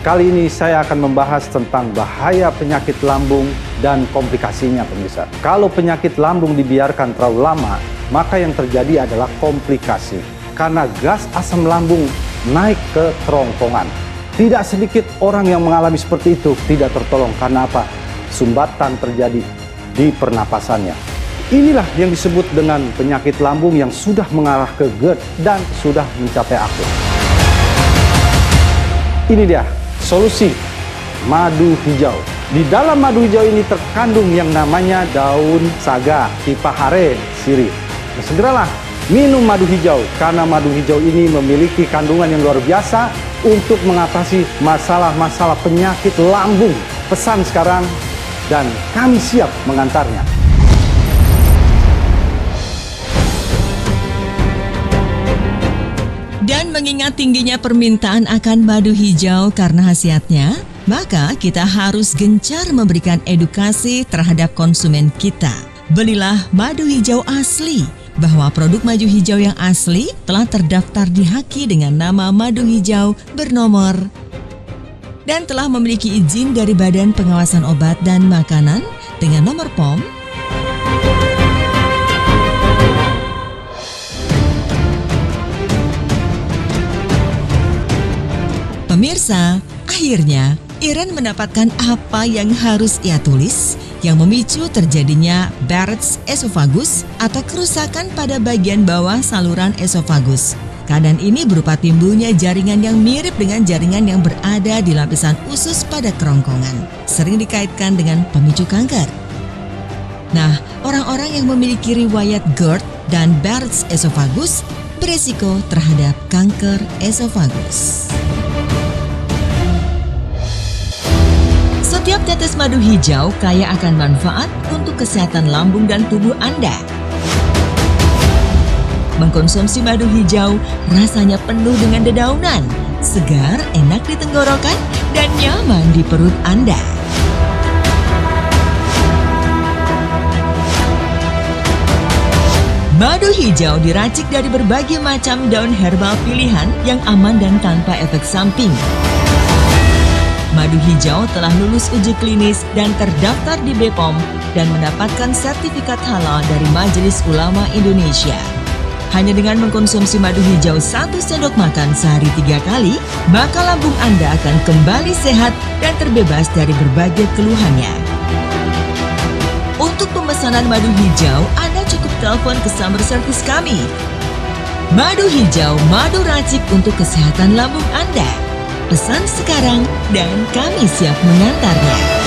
Kali ini saya akan membahas tentang bahaya penyakit lambung dan komplikasinya, pemirsa. Kalau penyakit lambung dibiarkan terlalu lama, maka yang terjadi adalah komplikasi. Karena gas asam lambung naik ke kerongkongan. Tidak sedikit orang yang mengalami seperti itu tidak tertolong. Karena apa? Sumbatan terjadi di pernapasannya. Inilah yang disebut dengan penyakit lambung yang sudah mengarah ke GERD dan sudah mencapai akut. Ini dia solusi madu hijau. Di dalam madu hijau ini terkandung yang namanya daun saga, tipahare, sirih. Nah, segeralah minum madu hijau karena madu hijau ini memiliki kandungan yang luar biasa untuk mengatasi masalah-masalah penyakit lambung. Pesan sekarang dan kami siap mengantarnya. Dan mengingat tingginya permintaan akan madu hijau karena khasiatnya, maka kita harus gencar memberikan edukasi terhadap konsumen kita. Belilah madu hijau asli, bahwa produk madu hijau yang asli telah terdaftar di Haki dengan nama madu hijau bernomor dan telah memiliki izin dari Badan Pengawasan Obat dan Makanan dengan nomor POM Pemirsa, akhirnya Iren mendapatkan apa yang harus ia tulis yang memicu terjadinya Barrett's esophagus atau kerusakan pada bagian bawah saluran esofagus. Keadaan ini berupa timbulnya jaringan yang mirip dengan jaringan yang berada di lapisan usus pada kerongkongan. Sering dikaitkan dengan pemicu kanker. Nah, orang-orang yang memiliki riwayat GERD dan Barrett's esophagus beresiko terhadap kanker esofagus. Setiap tetes madu hijau kaya akan manfaat untuk kesehatan lambung dan tubuh Anda. Mengkonsumsi madu hijau rasanya penuh dengan dedaunan, segar, enak di tenggorokan, dan nyaman di perut Anda. Madu hijau diracik dari berbagai macam daun herbal pilihan yang aman dan tanpa efek samping. Madu hijau telah lulus uji klinis dan terdaftar di BPOM dan mendapatkan sertifikat halal dari Majelis Ulama Indonesia. Hanya dengan mengkonsumsi madu hijau 1 sendok makan sehari 3 kali, maka lambung Anda akan kembali sehat dan terbebas dari berbagai keluhannya. Untuk pemesanan madu hijau, Anda cukup telepon ke sumber service kami. Madu hijau, madu racik untuk kesehatan lambung Anda. Pesan sekarang dan kami siap mengantarnya.